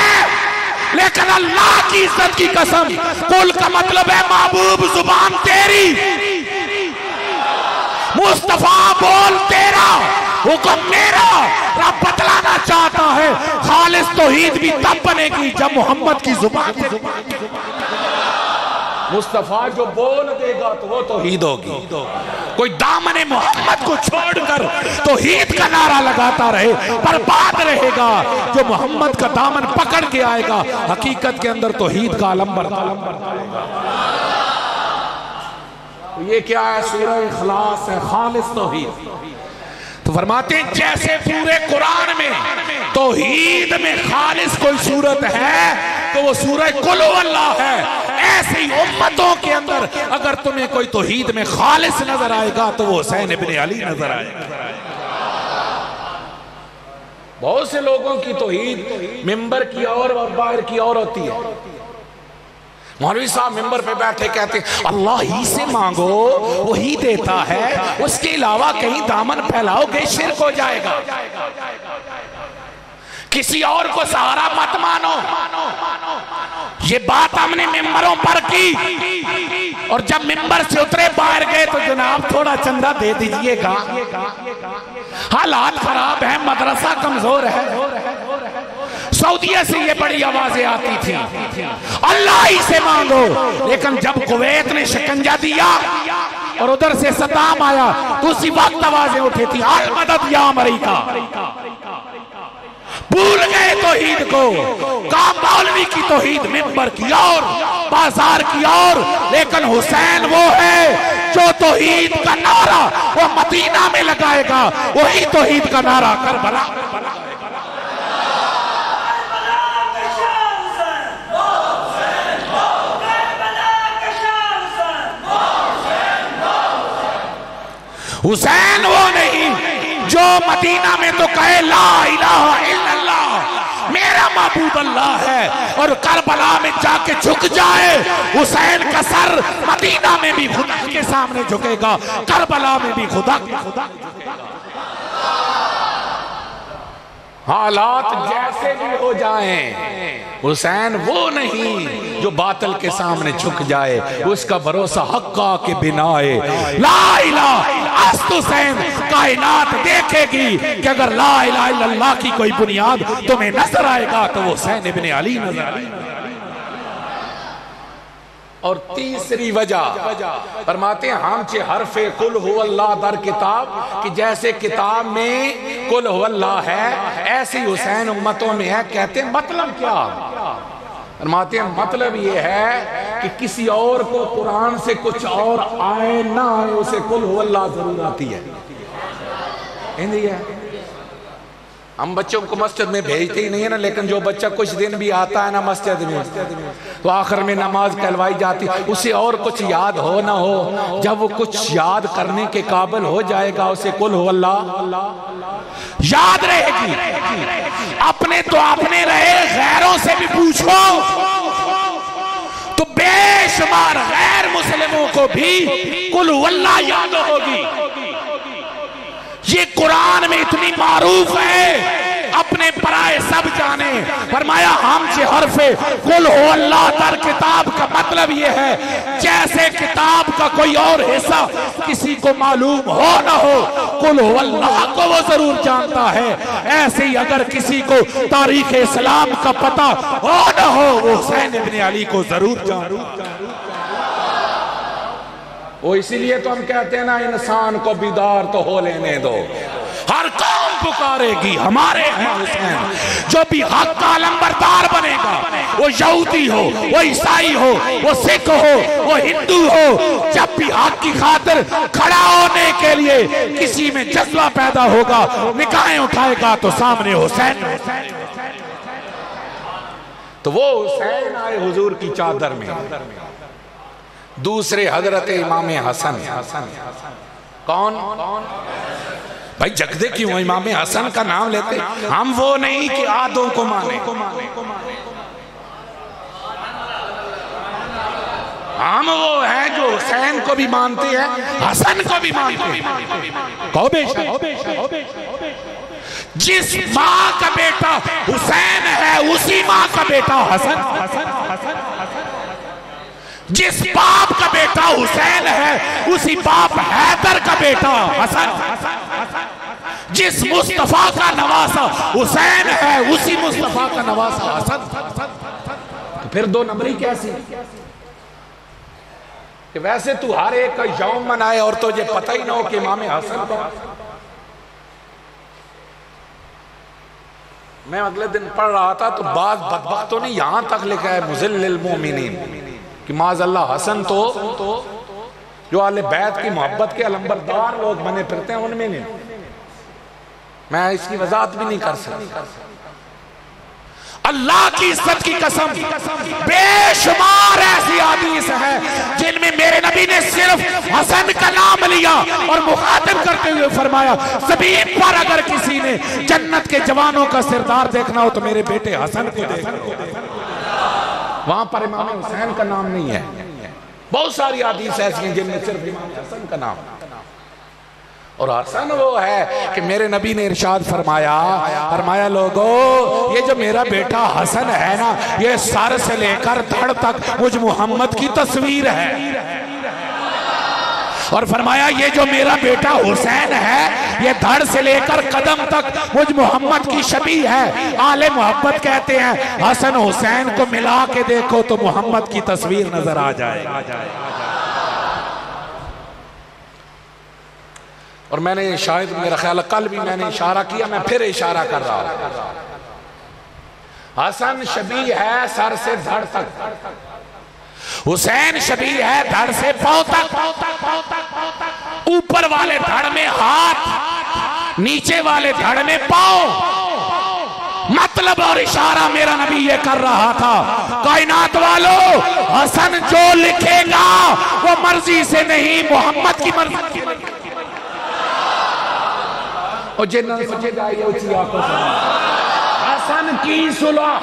B: لیکن اللہ کی عزت کی قسم قل کا مطلب ہے محبوب زبان تیری، مصطفیٰ بول تیرا، حکم میرا۔ رب بتلانا چاہتا ہے خالص توحید بھی تب بنے گی جب محمد کی زبان سے مصطفیٰ جو بول دے گا تو وہ توحید ہوگی۔ کوئی دامن محمد کو چھوڑ کر توحید کا نعرہ لگاتا رہے برباد رہے گا، جو محمد کا دامن پکڑ کے آئے گا حقیقت کے اندر توحید کا علم برتا۔ یہ کیا ہے؟ سورہ اخلاص ہے، خالص توحید۔ تو فرماتے ہیں جیسے پورے قرآن میں توحید میں خالص کوئی صورت ہے تو وہ سورہ قل هو اللہ ہے، ایسی امتوں کے اندر اگر تمہیں کوئی توحید میں خالص نظر آئے گا تو وہ حسین بن علی نظر آئے گا۔ بہت سے لوگوں کی توحید ممبر کی اور باہر کی اور ہوتی ہے، مولوی صاحب ممبر پہ بیٹھے کہتے ہیں اللہ ہی سے مانگو وہی دیتا ہے، اس کے علاوہ کہیں دامن پھیلاؤ گے شرک ہو جائے گا، کسی اور کو سہارا مت مانو۔ یہ بات ہم نے ممبروں پر کی، اور جب ممبر سے اترے باہر گئے تو جناب تھوڑا چندہ دے دیجئے گا، حالات خراب ہیں، مدرسہ کمزور ہے۔ سعودیہ سے یہ بڑی آوازیں آتی تھی اللہ ہی سے مانگو، لیکن جب کویت نے شکنجہ دیا اور ادھر سے صدام آیا تو اسی وقت آوازیں اٹھی تھی المدد یا امریکہ۔ بھول گئے توحید کو، کام مولوی کی توحید ممبر کی اور بازار کی اور، لیکن حسین وہ ہے جو توحید کا نعرہ وہ مدینہ میں لگائے گا، وہی توحید کا نعرہ کربلا۔ حسین وہ نہیں جو مدینہ میں تو کہے لا الہ الا اللہ میرا معبود اللہ ہے، اور کربلا میں جا کے جھک جائے۔ حسین کا سر مدینہ میں بھی خدا کے سامنے جھکے گا، کربلا میں بھی خدا کے حالات جیسے بھی ہو جائیں، حسین وہ نہیں جو باطل کے سامنے جھک جائے، اس کا بھروسہ حقہ کے بنائے لا الہ است حسین کائنات دیکھے گی کہ اگر لا الہ الا اللہ کی کوئی بنیاد تمہیں نظر آئے گا تو وہ حسین ابن علی نظر آئے گا۔ اور تیسری وجہ فرماتے ہیں ہم چھ حرف قل هو اللہ در کتاب، کہ جیسے کتاب میں قل هو اللہ ہے ایسی حسین امتوں میں ہے۔ کہتے ہیں مطلب کیا؟ فرماتے ہیں مطلب یہ ہے کہ کسی اور کو قرآن سے کچھ اور آئے نہ آئے اسے قل هو اللہ ضرور آتی ہے۔ ہم بچوں کو مسجد میں بھیجتے ہی نہیں ہے نا، لیکن جو بچہ کچھ دن بھی آتا ہے نا مسجد میں تو آخر میں نماز کہلوائی جاتی، اسے اور کچھ یاد ہو نہ ہو، جب وہ کچھ یاد کرنے کے قابل ہو جائے گا اسے قل هو اللہ یاد رہے گی۔ اپنے تو اپنے رہے، غیروں سے بھی پوچھو تو بے شمار غیر مسلموں کو بھی قل هو اللہ یاد ہوگی۔ یہ قرآن میں اتنی معروف ہے، اپنے پرائے سب جانے۔ فرمایا ہم سے حرف قل هو اللہ در کتاب کا مطلب یہ ہے جیسے کتاب کا کوئی اور حصہ کسی کو معلوم ہو نہ ہو قل هو اللہ کو وہ ضرور جانتا ہے، ایسے ہی اگر کسی کو تاریخ اسلام کا پتہ ہو نہ ہو وہ حسین ابن علی کو ضرور جانتا ہے۔ وہ اسی لیے تو ہم کہتے ہیں نا انسان کو بیدار تو ہو لینے دو، ہر قوم پکارے گی ہمارے ہیں حسین۔ جو بھی حق کا علمبردار بنے گا، وہ یہودی ہو، وہ عیسائی ہو، وہ سکھ ہو، وہ ہندو ہو، جب بھی حق کی خاطر کھڑا ہونے کے لیے کسی میں جذبہ پیدا ہوگا نگاہیں اٹھائے گا تو سامنے حسین۔ تو وہ حسین آئے حضور کی چادر میں، دوسرے حضرت امام حسن۔ کون؟ بھائی جگدے کیوں امام حسن کا نام لیتے؟ ہم وہ نہیں کہ آدھوں کو مانے، ہم وہ ہیں جو حسین کو بھی مانتے ہیں حسن کو بھی مانتے ہیں۔ کہو بے شک جس ماں کا بیٹا حسین ہے اسی ماں کا بیٹا حسن، جس باپ کا بیٹا حسین ہے اسی باپ حیدر کا بیٹا حسن، جس مصطفیٰ کا نواسہ حسین ہے اسی مصطفیٰ کا نواسہ حسن۔ تو پھر دو نمبری کیسی کہ ویسے تو ہر ایک کا یوم منائے اور تجھے پتہ ہی نہ ہو کہ امام حسن کا۔ میں اگلے دن پڑھ رہا تھا تو بعض بدبختوں نے یہاں تک لکھا ہے مذل المومنین کہ معاذ اللہ حسن تو جو اہل بیت کی محبت کے علمبردار لوگ بنے پھرتے ہیں ان میں نہیں۔ میں اس کی وضاحت بھی نہیں کر سکتا۔ اللہ کی عزت کی قسم بے شمار ایسی حدیث ہے جن میں میرے نبی نے صرف حسن کا نام لیا اور مخاطب کرتے ہوئے فرمایا زمین پر اگر کسی نے جنت کے جوانوں کا سردار دیکھنا ہو تو میرے بیٹے حسن کو دیکھنا۔ وہاں پر امام حسین کا نام نہیں ہے. بہت ساری حدیث ایسی ہیں جن میں صرف امام حسن کا نام. اور حسن وہ ہے کہ میرے نبی نے ارشاد فرمایا لوگو یہ جو میرا بیٹا حسن ہے نا یہ سر سے لے کر دھڑ تک مجھ محمد کی تصویر ہے. اور فرمایا یہ جو میرا بیٹا حسین ہے یہ دھڑ سے لے کر قدم تک مجھ محمد کی شبیہ ہے. آل محبت کہتے ہیں حسن حسین کو ملا کے دیکھو تو محمد کی تصویر نظر آ جائے. اور میں نے شاید میرا خیال ہے کل بھی میں نے اشارہ کیا, میں پھر اشارہ کر رہا ہوں. حسن شبیہ ہے سر سے دھڑ تک, حسین شبیہ ہے دھڑ سے پاؤں تک. اوپر والے دھڑ میں ہاتھ, نیچے والے دھڑ میں پاؤں. مطلب اور اشارہ میرا نبی یہ کر رہا تھا کائنات والو حسن جو لکھے گا وہ مرضی سے نہیں محمد کی مرضی. اور جنہوں نے سمجھے جائے اچھی آنکھوں سے حسن کی صلح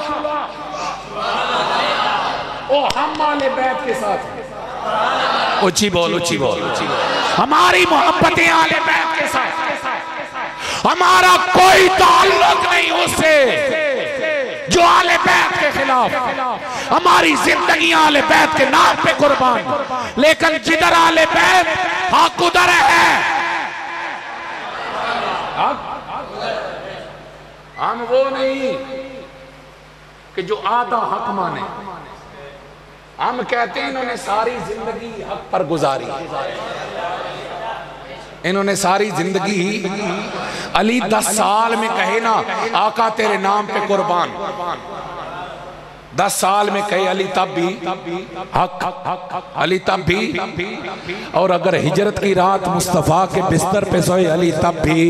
B: او ہم آل بیت کے ساتھ اچھی بول ہماری محبتیں آل بیت کے ساتھ, ہمارا کوئی تعلق نہیں اس سے جو آل بیت کے خلاف. ہماری زندگی آل بیت کے نام پہ قربان, لیکن جدھر آل بیت حق ادھر ہے. ہم وہ نہیں کہ جو آدھا حق مانے. ہم کہتے ہیں انہوں نے ساری زندگی حق پر گزاری, انہوں نے ساری زندگی علی 10 سال میں کہے نا آقا تیرے نام پہ قربان, 10 سال میں کہے علی تب بھی حق, علی تب بھی. اور اگر ہجرت کی رات مصطفیٰ کے بستر پہ سوئے علی تب بھی.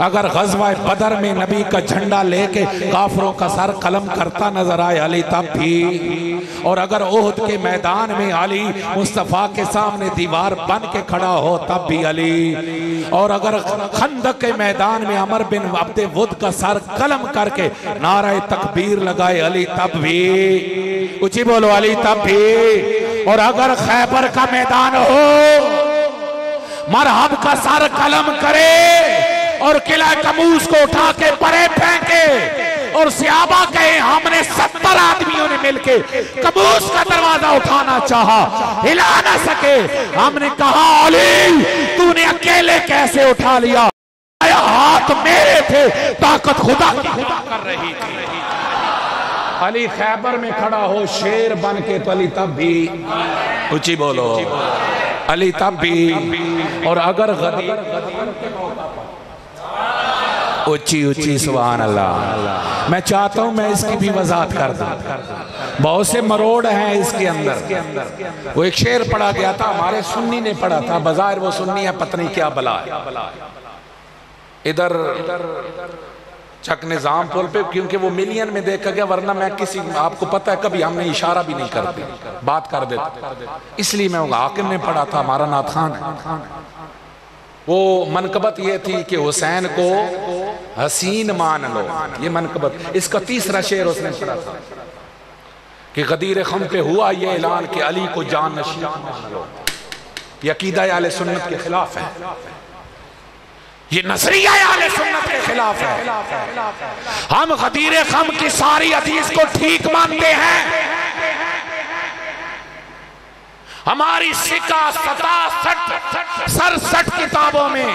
B: اگر غزوہ بدر میں نبی کا جھنڈا لے کے کافروں کا سر قلم کرتا نظر آئے علی تب بھی. اور اگر احد کے میدان میں علی مصطفیٰ کے سامنے دیوار بن کے کھڑا ہو تب بھی علی. اور اگر خندق کے میدان میں عمر بن عبد ود کا سر قلم کر کے نعرہ تکبیر لگائے علی تب بھی. اچھی بولو علی تب بھی. اور اگر خیبر کا میدان ہو مرحب کا سر قلم کرے اور قلعہ کموز کو اٹھا کے پرے پھینکے اور صحابہ کہے ہم نے 70 آدمیوں نے مل کے کموز کا دروازہ اٹھانا چاہا ہلا نہ سکے, ہم نے کہا علی تو نے اکیلے کیسے اٹھا لیا, ہاتھ میرے تھے طاقت خدا کی خدا کر رہی تھی. علی خیبر میں کھڑا ہو شیر بن کے تو علی تب بھی اچھی بولو علی تب بھی. اور اگر غدیر اچھی سبحان اللہ. میں چاہتا ہوں میں اس کی بھی وضاحت کر دوں, بہت سے مروڑ ہیں اس کے اندر. وہ ایک شعر پڑھا گیا تھا ہمارے سنی نے پڑھا تھا, بظاہر وہ سنی ہے پتہ نہیں کیا بلا ہے. ادھر چک نظام پول پہ کیونکہ وہ ملین میں دیکھا گیا, ورنہ میں کسی آپ کو پتہ ہے کبھی ہم نے اشارہ بھی نہیں کرتے, بات کر دیتے. اس لیے میں حاکم نے پڑھا تھا, ہمارا نعت خان ہے. وہ منقبت یہ تھی کہ حسین کو حسین مان لو, یہ منقبت. اس کا تیسرا شعر اس نے پڑھا تھا کہ غدیر خم پہ ہوا یہ اعلان کہ علی کو جان نشین مان لو. یہ عقیدہ اہل سنت کے خلاف ہے, یہ نظریہ اہل سنت کے خلاف ہے. ہم غدیر خم کی ساری حدیث کو ٹھیک مانتے ہیں. ہماری 67 کتابوں میں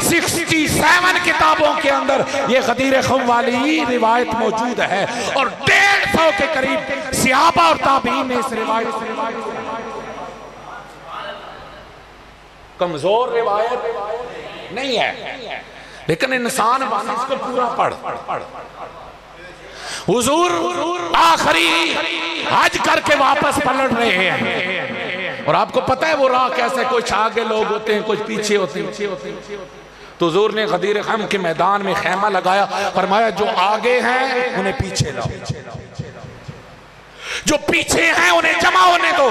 B: 67 کتابوں کے اندر یہ غدیر خم والی روایت موجود ہے, اور 150 کے قریب صحابہ اور تابعین نے اس روایت کمزور روایت نہیں ہے, لیکن انسان اس کو پورا پڑھ. حضور آخری حج کر کے واپس پلٹ رہے ہیں, اور آپ کو پتہ ہے وہ راہ کیسے, کچھ آگے لوگ ہوتے ہیں کچھ پیچھے ہوتے ہیں. تو حضور نے غدیر خم کے میدان میں خیمہ لگایا, فرمایا جو آگے ہیں انہیں پیچھے لاؤ, جو پیچھے ہیں انہیں جمع ہونے دو.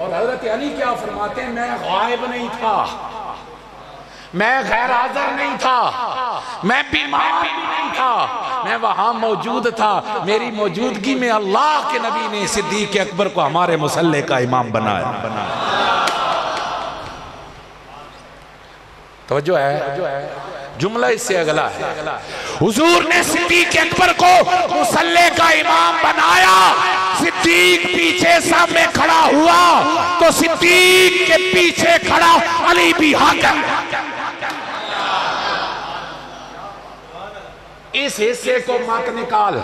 B: اور حضرت علی کیا فرماتے ہیں، میں غائب نہیں تھا، میں غیر حاضر نہیں تھا، میں بیمار نہیں تھا، میں وہاں موجود تھا، میری موجودگی میں اللہ کے نبی نے صدیق اکبر کو ہمارے مصلی کا امام بنایا۔ توجہ ہے، جملہ اس سے اگلا ہے، حضور نے صدیق اکبر کو مصلی کا امام بنایا، صدیق پیچھے سامنے کھڑا ہوا تو صدیق کے پیچھے کھڑا علی بھی حاکم۔ اس حصے کو مت نکال۔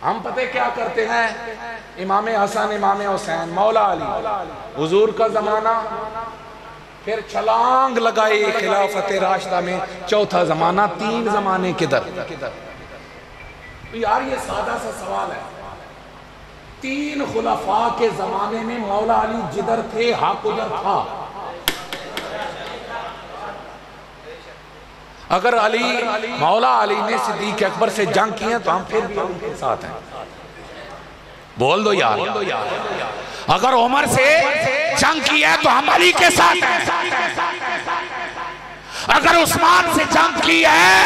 B: ہم پتہ کیا کرتے ہیں، امام حسن، امام حسین، مولا علی، حضور کا زمانہ، پھر چھلانگ لگائی خلافت راشدہ میں چوتھا زمانہ، 3 زمانے کدھر؟ یار یہ سادہ سا سوال ہے، 3 خلفاء کے زمانے میں مولا علی جدھر تھے حق ادھر تھا۔ اگر مولا علی نے صدیق اکبر سے جنگ کی ہے تو ہم پھر بھی ان کے ساتھ ہیں، بول دو یار۔ اگر عمر سے جنگ کی ہے تو ہم علی کے ساتھ ہیں، اگر عثمان سے جنگ کی ہے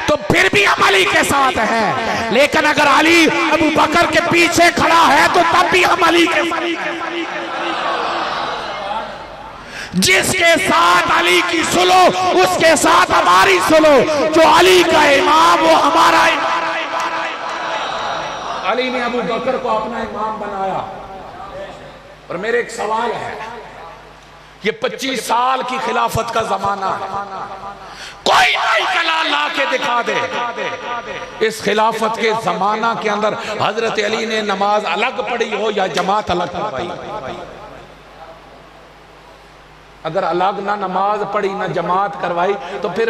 B: تو پھر بھی ہم علی کے ساتھ ہیں، لیکن اگر علی ابو بکر کے پیچھے کھڑا ہے تو تب بھی ہم علی کے ساتھ ہیں۔ جس کے ساتھ علی کی سلو اس کے ساتھ ہماری سلو، جو علی کا امام وہ ہمارا امام۔ علی نے ابو بکر کو اپنا امام بنایا۔ اور میرے ایک سوال ہے، یہ 25 سال کی خلافت کا زمانہ ہے، کوئی نئی کلام لا کے دکھا دے اس خلافت کے زمانہ کے اندر حضرت علی نے نماز الگ پڑھی ہو یا جماعت الگ پڑھی۔ اگر الگ نہ نماز پڑھی نہ جماعت کروائی تو پھر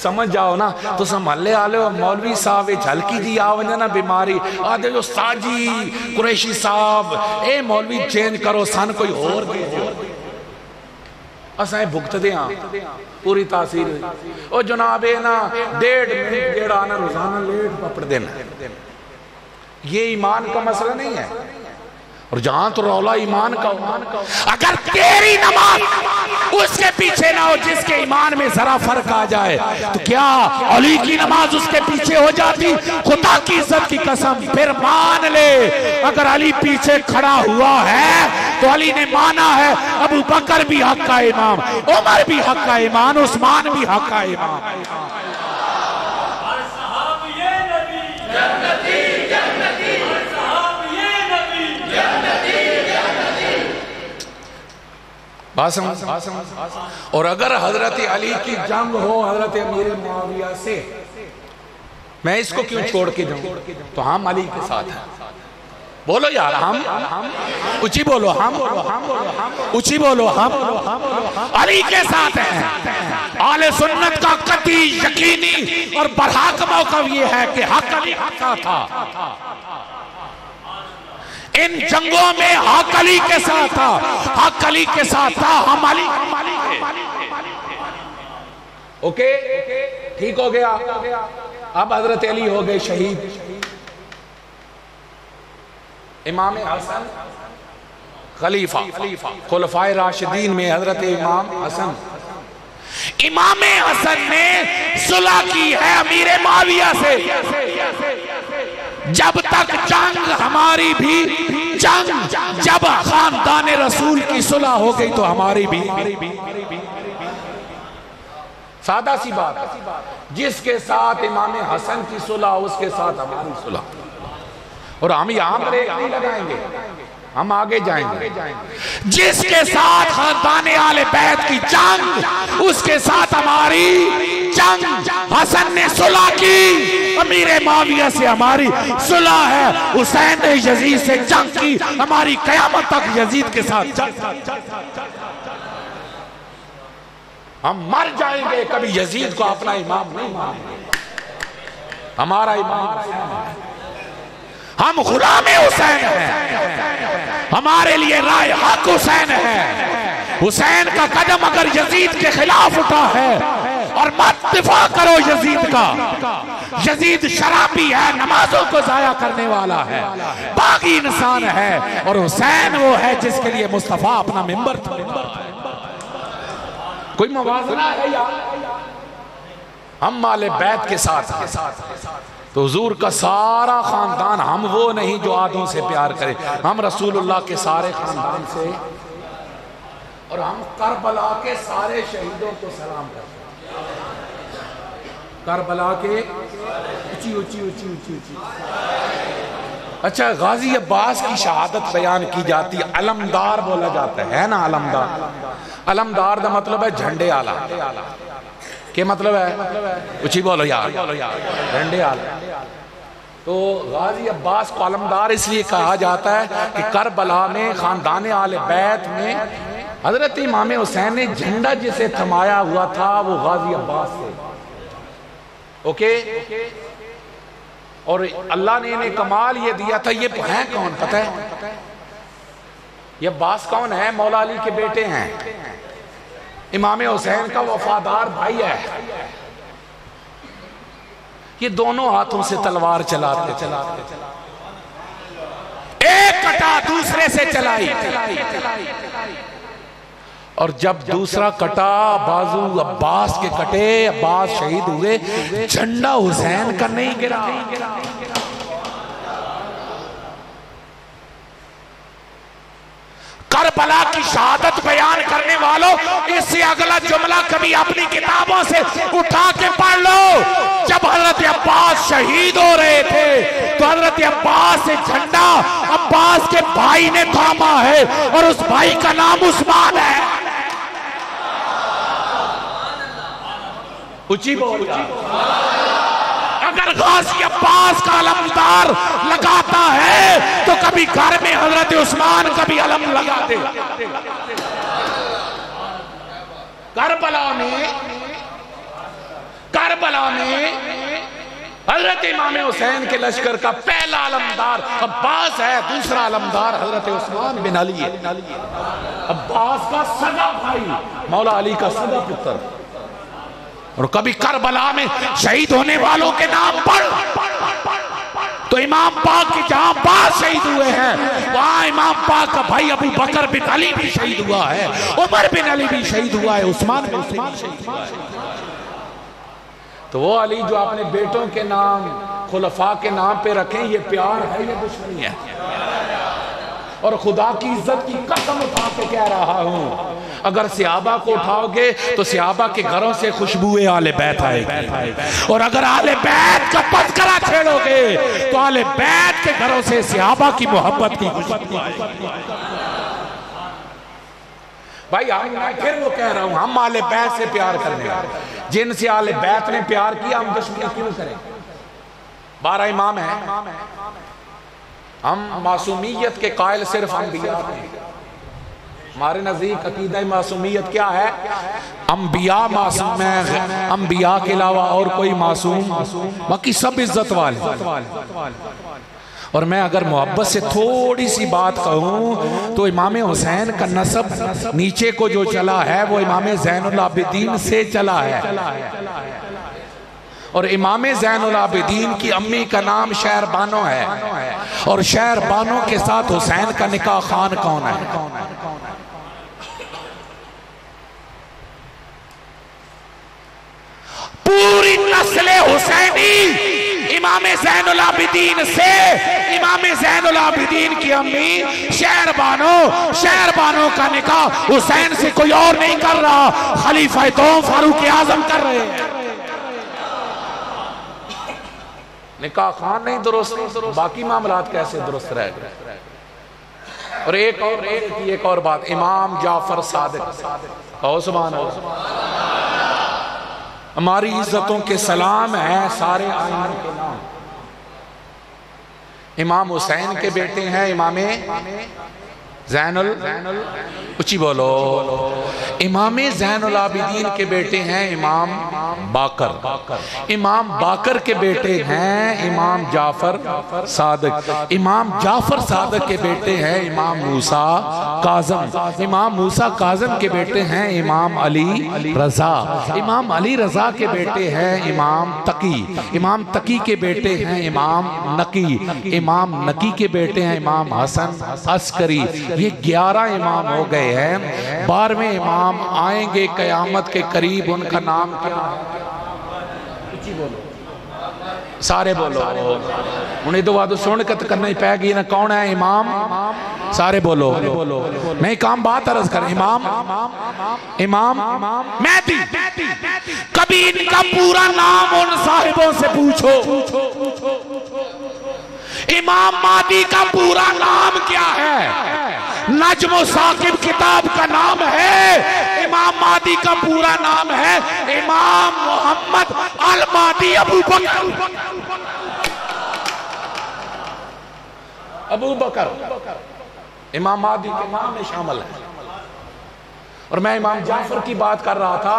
B: سمجھ جاؤ نا، تو سمجھلے آلے ہو مولوی صاحب جھلکی دی آونجا نا بیماری آدھے جو ساجی قریشی صاحب اے مولوی چینج کرو سن کوئی اور دے اسائیں بھگت دے ہاں پوری تاثیر ہوئی۔ او جناب نا 1.5 منٹ جیڑا نا روزانہ لیٹ پپڑ دینا، یہ ایمان کا مسئلہ نہیں ہے۔ اور جہاں تو رولا ایمان کا ہو، اگر تیری نماز اس کے پیچھے نہ ہو جس کے ایمان میں ذرا فرق آ جائے تو کیا علی کی نماز اس کے پیچھے ہو جاتی؟ خدا کی عزت کی قسم پھر مان لے، اگر علی پیچھے کھڑا ہوا ہے تو علی نے مانا ہے ابو بکر بھی حق کا امام، عمر بھی حق کا امام، عثمان بھی حق کا امام۔ اور اگر حضرت علی کی جنگ ہو حضرت امیر معاویہ سے، میں اس کو کیوں چھوڑ کے جاؤں؟ تو ہم علی کے ساتھ ہیں، بولو یار، ہم اچھی بولو، ہم اچھی بولو، ہم علی کے ساتھ ہیں۔ اہل سنت کا قطعی یقینی اور برحق موقف یہ ہے کہ حق علی کا تھا، ان جنگوں میں حق علی کے ساتھ تھا، حق علی کے ساتھ تھا، ہم علی اوکے ٹھیک ہو گیا۔ اب حضرت علی ہو گئے شہید، امام حسن خلیفہ، خلفائے راشدین میں حضرت امام حسن، امام حسن نے صلح کی ہے امیر معاویہ سے، جب تک جنگ ہماری بھی جنگ، جب خاندان رسول کی صلح ہو گئی تو ہماری بھی۔ سادہ سی بات، جس کے ساتھ امام حسن کی صلح اس کے ساتھ ہماری صلح، اور ہم یہاں پر ایک نہیں لگائیں گے، ہم آگے جائیں گے۔ جس کے ساتھ خاندان آل بیت کی جنگ اس کے ساتھ ہماری جنگ، حسن نے صلح کی امیر معاویہ سے ہماری صلح ہے، حسین نے یزید سے جنگ کی، ہماری قیامت تک یزید کے ساتھ جنگ۔ ہم مر جائیں گے کبھی یزید کو اپنا امام نہیں مانیں گے، ہمارا امام حسین ہے، ہم غلام حسین ہیں، ہمارے لیے رائے حق حسین ہے۔ حسین کا قدم اگر یزید کے خلاف اٹھا ہے اور مت دفاع کرو یزید کا. یزید شرابی ہے, نمازوں کو ضائع کرنے والا ہے, باغی انسان ہے, اور حسین وہ ہے جس کے لیے مصطفیٰ اپنا منبر توڑتا ہے. کوئی موازنہ ہے یا ہم آل بیت کے ساتھ تو حضور کا سارا خاندان, ہم وہ نہیں جو آدھوں سے پیار کرے, ہم رسول اللہ کے سارے خاندان سے, اور ہم کربلا کے سارے شہیدوں کو سلام کرتے ہیں. کربلا کے اونچی اونچی اونچی اونچی اونچی. اچھا, غازی عباس کی شہادت بیان کی جاتی, علمدار بولا جاتا ہے نا, علمدار. علمدار دا مطلب ہے جھنڈے آلا. کیا مطلب ہے؟ اچھی بولو یار, جھنڈے آلا. تو غازی عباس کو علمدار اس لیے کہا جاتا ہے کہ کربلا میں خاندان آل بیت میں حضرت امام حسین نے جھنڈا جسے تھمایا ہوا تھا وہ غازی عباس سے. اوکے, اور اللہ نے انہیں کمال یہ دیا تھا. یہ ہیں کون پتہ ہے؟ یہ عباس کون ہے؟ مولا علی کے بیٹے ہیں, امام حسین کا وفادار بھائی ہے. یہ دونوں ہاتھوں سے تلوار چلاتے, ایک کٹا دوسرے سے چلائی, اور جب دوسرا کٹا بازو عباس کے کٹے, عباس شہید ہوئے, جھنڈا حسین کا نہیں گرا. کربلا کی شہادت بیان کرنے والوں, اس سے اگلا جملہ کبھی اپنی کتابوں سے اٹھا کے پڑھ لو. جب حضرت عباس شہید ہو رہے تھے تو حضرت عباس سے جھنڈا عباس کے بھائی نے تھاما ہے, اور اس بھائی کا نام عثمان ہے. اچھی بول گا. اگر غازی عباس کا علمدار لگاتا ہے تو کبھی گھر میں حضرت عثمان کا بھی علم لگا دے. کربلا میں حضرت امام حسین کے لشکر کا پہلا علمدار عباس ہے, دوسرا علمدار حضرت عثمان بن علی ہے. عباس کا سگا بھائی, مولا علی کا سگا پتر. اور کبھی کربلا میں شہید ہونے والوں کے نام پڑھ تو امام پاک کی جہاں عباس شہید ہوئے ہیں وہاں امام پاک کا بھائی ابو بکر بن علی بھی شہید ہوا ہے, عمر بن علی بھی شہید ہوا ہے, عثمان بن علی بھی شہید ہوا ہے. تو وہ علی جو اپنے بیٹوں کے نام خلفاء کے نام پہ رکھیں, یہ پیار ہے یا دشمنی ہے؟ اور خدا کی عزت کی قسم اٹھا کے کہہ رہا ہوں, اگر صحابہ کو اٹھاؤ گے تو صحابہ کے گھروں سے خوشبوئے آل بیت آئے گی, اور اگر آل بیت کا تذکرہ چھیڑو گے تو آل بیت کے گھروں سے صحابہ کی محبت کی خوشبو آئے گی. بھائی میں پھر وہ کہہ رہا ہوں, ہم آل بیت سے پیار کرنے والے, جن سے آل بیت نے پیار کیا ہم دشمنی کیوں کریں؟ 12 امام ہیں, ہم معصومیت کے قائل صرف انبیاء ہیں. ہمارے نزدیک عقیدہ معصومیت کیا ہے؟ انبیاء معصوم ہیں, انبیاء کے علاوہ اور کوئی معصوم, باقی سب عزت والے. اور میں اگر محبت سے تھوڑی سی بات کہوں تو امام حسین کا نسب نیچے کو جو چلا ہے وہ امام زین العابدین سے چلا ہے, اور امام زین العابدین کی امی کا نام شہر بانو ہے, اور شہر بانو کے ساتھ حسین کا نکاح خان کون ہے؟ پوری نسل حسینی امام زین العابدین سے, امام زین العابدین کی امی شہر بانو کا نکاح حسین سے کوئی اور نہیں کر رہا, خلیفہ دوم فاروق اعظم کر رہے ہیں. نکاح خان نہیں درست, باقی معاملات کیسے درست رہ گئے؟ اور ایک اور بات, امام جعفر صادق, کہو سبحان اللہ. ہماری عزتوں کے سلام ہیں سارے آئینوں کے نام. امام حسین کے بیٹے ہیں امام اچھی بولو، امام زین العابدین کے بیٹے ہیں امام باقر، امام باقر کے بیٹے ہیں امام جعفر صادق، امام جعفر صادق کے بیٹے ہیں امام موسیٰ کاظم، امام موسیٰ کاظم کے بیٹے ہیں امام علی رضا، امام علی رضا کے بیٹے ہیں امام تقی، امام تقی کے بیٹے ہیں امام نقی، امام نقی کے بیٹے ہیں امام حسن عسکری۔ یہ 11 امام ہو گئے ہیں۔ 12ویں امام آئیں گے قیامت کے قریب، ان کا نام کیا ہے؟ سارے بولو، انہیں دو وعدو سنکت کرنا ہی پہ گئی نا، کون ہے امام؟ سارے بولو، میں ایک عام بات عرض کر، امام مہدی، کبھی ان کا پورا نام ان صاحبوں سے پوچھو، امام مہدی کا پورا نام کیا ہے؟ نجم و ثاقب کتاب کا نام ہے، امام مہدی کا پورا نام ہے امام محمد المہدی ابو بکر۔ ابو بکر امام مہدی کے نام میں شامل ہے۔ اور میں امام جعفر کی بات کر رہا تھا،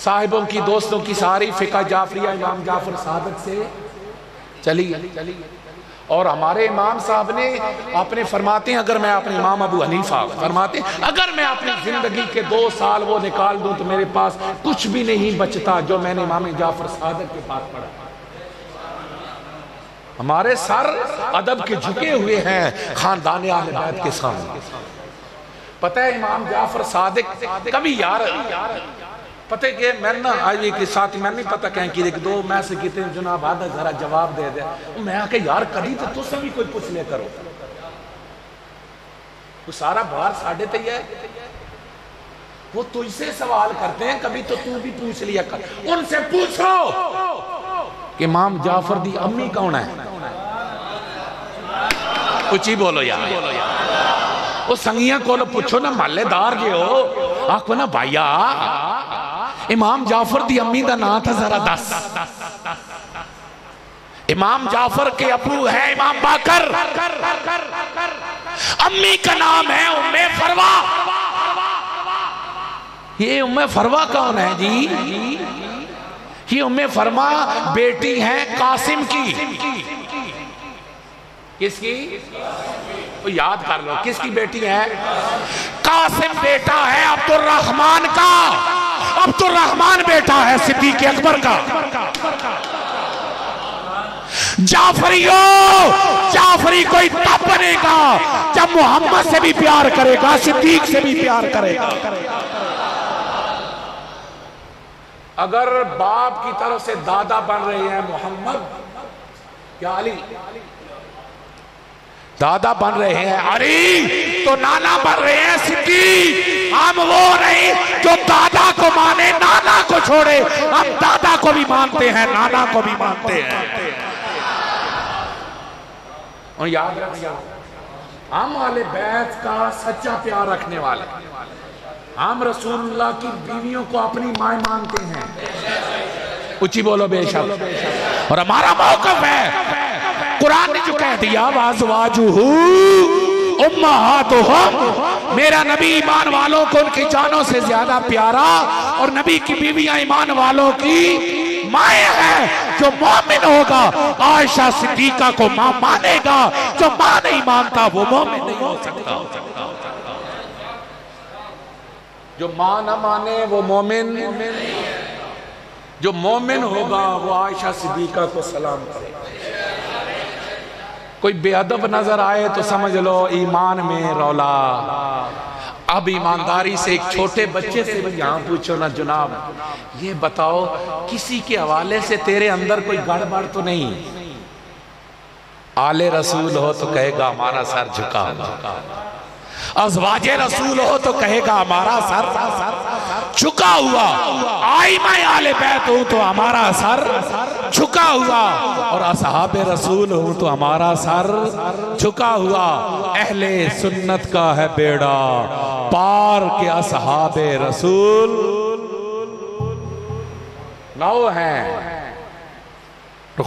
B: صاحبوں کی دوستوں کی ساری فقہ جعفریہ امام جعفر صادق سے چلی۔ اور ہمارے امام صاحب نے اپنے فرماتے ہیں، اگر میں اپنے امام ابو حنیفہ فرماتے ہیں اگر میں اپنی زندگی کے 2 سال وہ نکال دوں تو میرے پاس کچھ بھی نہیں بچتا جو میں نے امام جعفر صادق کے پاس پڑھا۔ ہمارے سر ادب کے جھکے ہوئے ہیں خاندان اہل بیت کے سامنے۔ پتہ ہے امام جعفر صادق کبھی یار پتہ ہے کہ میں نے آج ایک ساتھی میں نہیں پتہ کہیں کہ ایک دو میں سے کہتے ہیں جناب آدھا ذرا جواب دے دے، میں آکے یار کدی تو سے بھی کوئی پوچھ لے کرو، وہ سارا بار ساڑھے تے ہے، وہ تجھ سے سوال کرتے ہیں، کبھی تو بھی پوچھ لیا کر، ان سے پوچھو کہ امام جعفر دی امی کون ہے؟ کچھ ہی بولو یار، وہ سنگیاں کو پوچھو نا، محلے دار جے ہو آکھو نا بھائیا امام جعفر دی امی دا نا تھا ذرا دس۔ امام جعفر کے ابو ہے امام باقر، امی کا نام ہے ام فروا۔ یہ ام فروا کون ہے جی؟ یہ ام فروا بیٹی ہیں قاسم کی۔ کس کی؟ یاد کر لو، کس کی بیٹی ہے؟ قاسم بیٹا ہے عبد الرحمن کا، عبد الرحمن بیٹا ہے صدیق اکبر کا۔ جعفری کوئی تب بنے گا جب محمد سے بھی پیار کرے گا، صدیق سے بھی پیار کرے گا۔ اگر باپ کی طرف سے دادا بن رہے ہیں محمد یا علی، دادا بن رہے ہیں علی تو نانا بن رہے ہیں صدیق۔ ہم وہ نہیں جو دادا کو مانے نانا کو چھوڑے، ہم دادا کو بھی مانتے ہیں نانا کو بھی مانتے ہیں۔ اور یاد رکھیں، ہم اہل بیت کا سچا پیار رکھنے والے، ہم رسول اللہ کی بیویوں کو اپنی مائیں مانتے ہیں، اچھی بولو بے شک۔ اور ہمارا موقف ہے، قرآن نے جو کہہ دیا وَأَزْوَاجُهُ أُمَّهَاتُهُمْ، میرا نبی ایمان والوں کو ان کی جانوں سے زیادہ پیارا، اور نبی کی بیویاں ایمان والوں کی مائیں ہیں۔ جو مومن ہوگا عائشہ صدیقہ کو ماں مانے گا، جو ماں نہیں مانتا وہ مومن نہیں ہو سکتا۔ جو ماں نہ مانے وہ مومن، جو مومن ہوگا وہ عائشہ صدیقہ کو سلام کرے گا۔ کوئی بے ادب نظر آئے تو سمجھ لو ایمان میں رولا۔ اب ایمانداری سے ایک چھوٹے بچے سے بھی یہاں پوچھو نا، جناب یہ بتاؤ کسی کے حوالے سے تیرے اندر کوئی گڑبڑ تو نہیں؟ آل رسول ہو تو کہے گا ہمارا سر جھکا ہوا، ازواج رسول ہو تو کہے گا ہمارا سر جھکا ہوا، آئمہ آل بیت ہوں تو ہمارا سر جھکا ہوا، اور اصحاب رسول ہوں تو ہمارا سر جھکا ہوا۔ اہل سنت کا ہے بیڑا پار کے اصحاب رسول نو ہیں،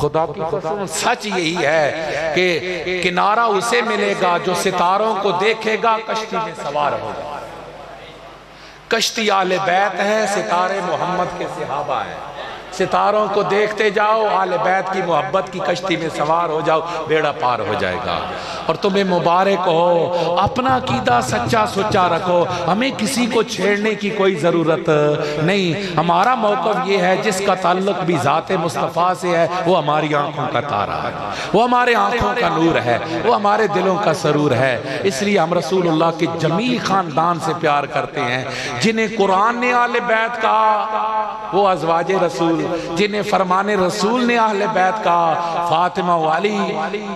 B: خدا کی قسم سچ یہی ہے کہ کنارہ اسے ملے گا جو ستاروں کو دیکھے گا کشتی میں سوار ہوگا. کشتی آل بیت ہے، ستارے محمد کے صحابہ ہیں. ستاروں کو دیکھتے جاؤ، آل بیت کی محبت کی کشتی میں سوار ہو جاؤ، بیڑا پار ہو جائے گا. اور تمہیں مبارک ہو، اپنا عقیدہ سچا سچا رکھو، ہمیں کسی کو چھیڑنے کی کوئی ضرورت نہیں. ہمارا موقف یہ ہے جس کا تعلق بھی ذات مصطفیٰ سے ہے وہ ہماری آنکھوں کا تارا ہے، وہ ہمارے آنکھوں کا نور ہے، وہ ہمارے دلوں کا سرور ہے. اس لیے ہم رسول اللہ کے جمیل خاندان سے پیار کرتے ہیں. جنہیں قرآن نے آل بیت کہا وہ ازواج رسول، جنہیں فرمان رسول نے اہل بیت کا، فاطمہ و علی،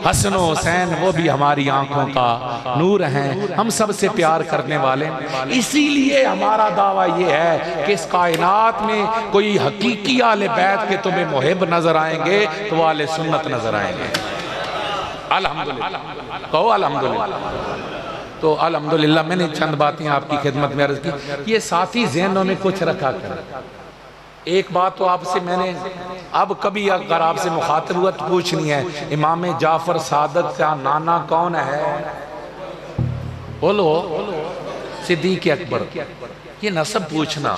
B: حسن و حسین، وہ بھی ہماری آنکھوں کا نور ہیں. ہم سب سے پیار کرنے والے. اسی لیے ہمارا دعویٰ یہ ہے کہ اس کائنات میں کوئی حقیقی اہل بیت کے تمہیں محب نظر آئیں گے تو وہ اہل سنت نظر آئیں گے. الحمدللہ کہو الحمدللہ. تو الحمدللہ میں نے چند باتیں آپ کی خدمت میں عرض کی. یہ ساتھی ذہنوں میں کچھ رکھا کر. ایک بات تو آپ سے میں نے اب کبھی اگر آپ سے مخاطب ہوا تو پوچھنی ہے، امام جعفر صادق کا نانا کون ہے؟ بولو. صدیق اکبر. یہ نسب پوچھنا.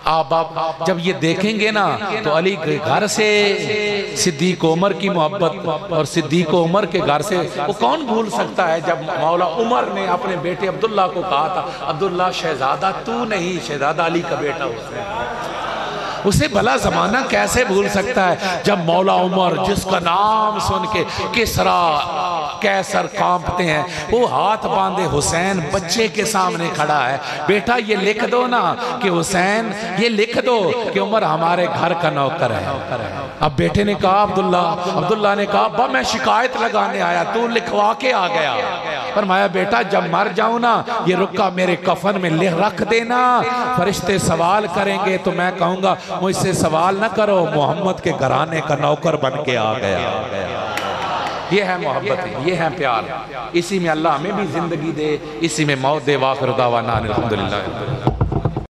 B: آپ جب یہ دیکھیں گے نا تو علی کے گھر سے صدیق عمر کی محبت اور صدیق عمر کے گھر سے وہ کون بھول سکتا ہے جب مولا عمر نے اپنے بیٹے عبداللہ کو کہا تھا عبداللہ شہزادہ تو نہیں، شہزادہ علی کا بیٹا حسین. اسے بھلا زمانہ کیسے بھول سکتا ہے جب مولا عمر جس کا نام سن کے کسرا کیسر کانپتے ہیں، وہ ہاتھ باندھے حسین بچے کے سامنے کھڑا ہے. بیٹا یہ لکھ دو نا کہ حسین، یہ لکھ دو کہ عمر ہمارے گھر کا نوکر ہے. اب بیٹے نے کہا عبداللہ نے کہا ابا میں شکایت لگانے آیا، تو لکھوا کے آ گیا. فرمایا بیٹا جب مر جاؤں نا یہ رکا میرے کفن میں رکھ دینا، فرشتے سوال کریں گے تو میں کہوں گا مجھ سے سوال نہ کرو، محمد کے گھرانے کا نوکر بن کے آ گیا. یہ ہے محبت، یہ ہے پیار. اسی میں اللہ ہمیں بھی زندگی دے، اسی میں موت دے. وآخر دعوانا الحمدللہ.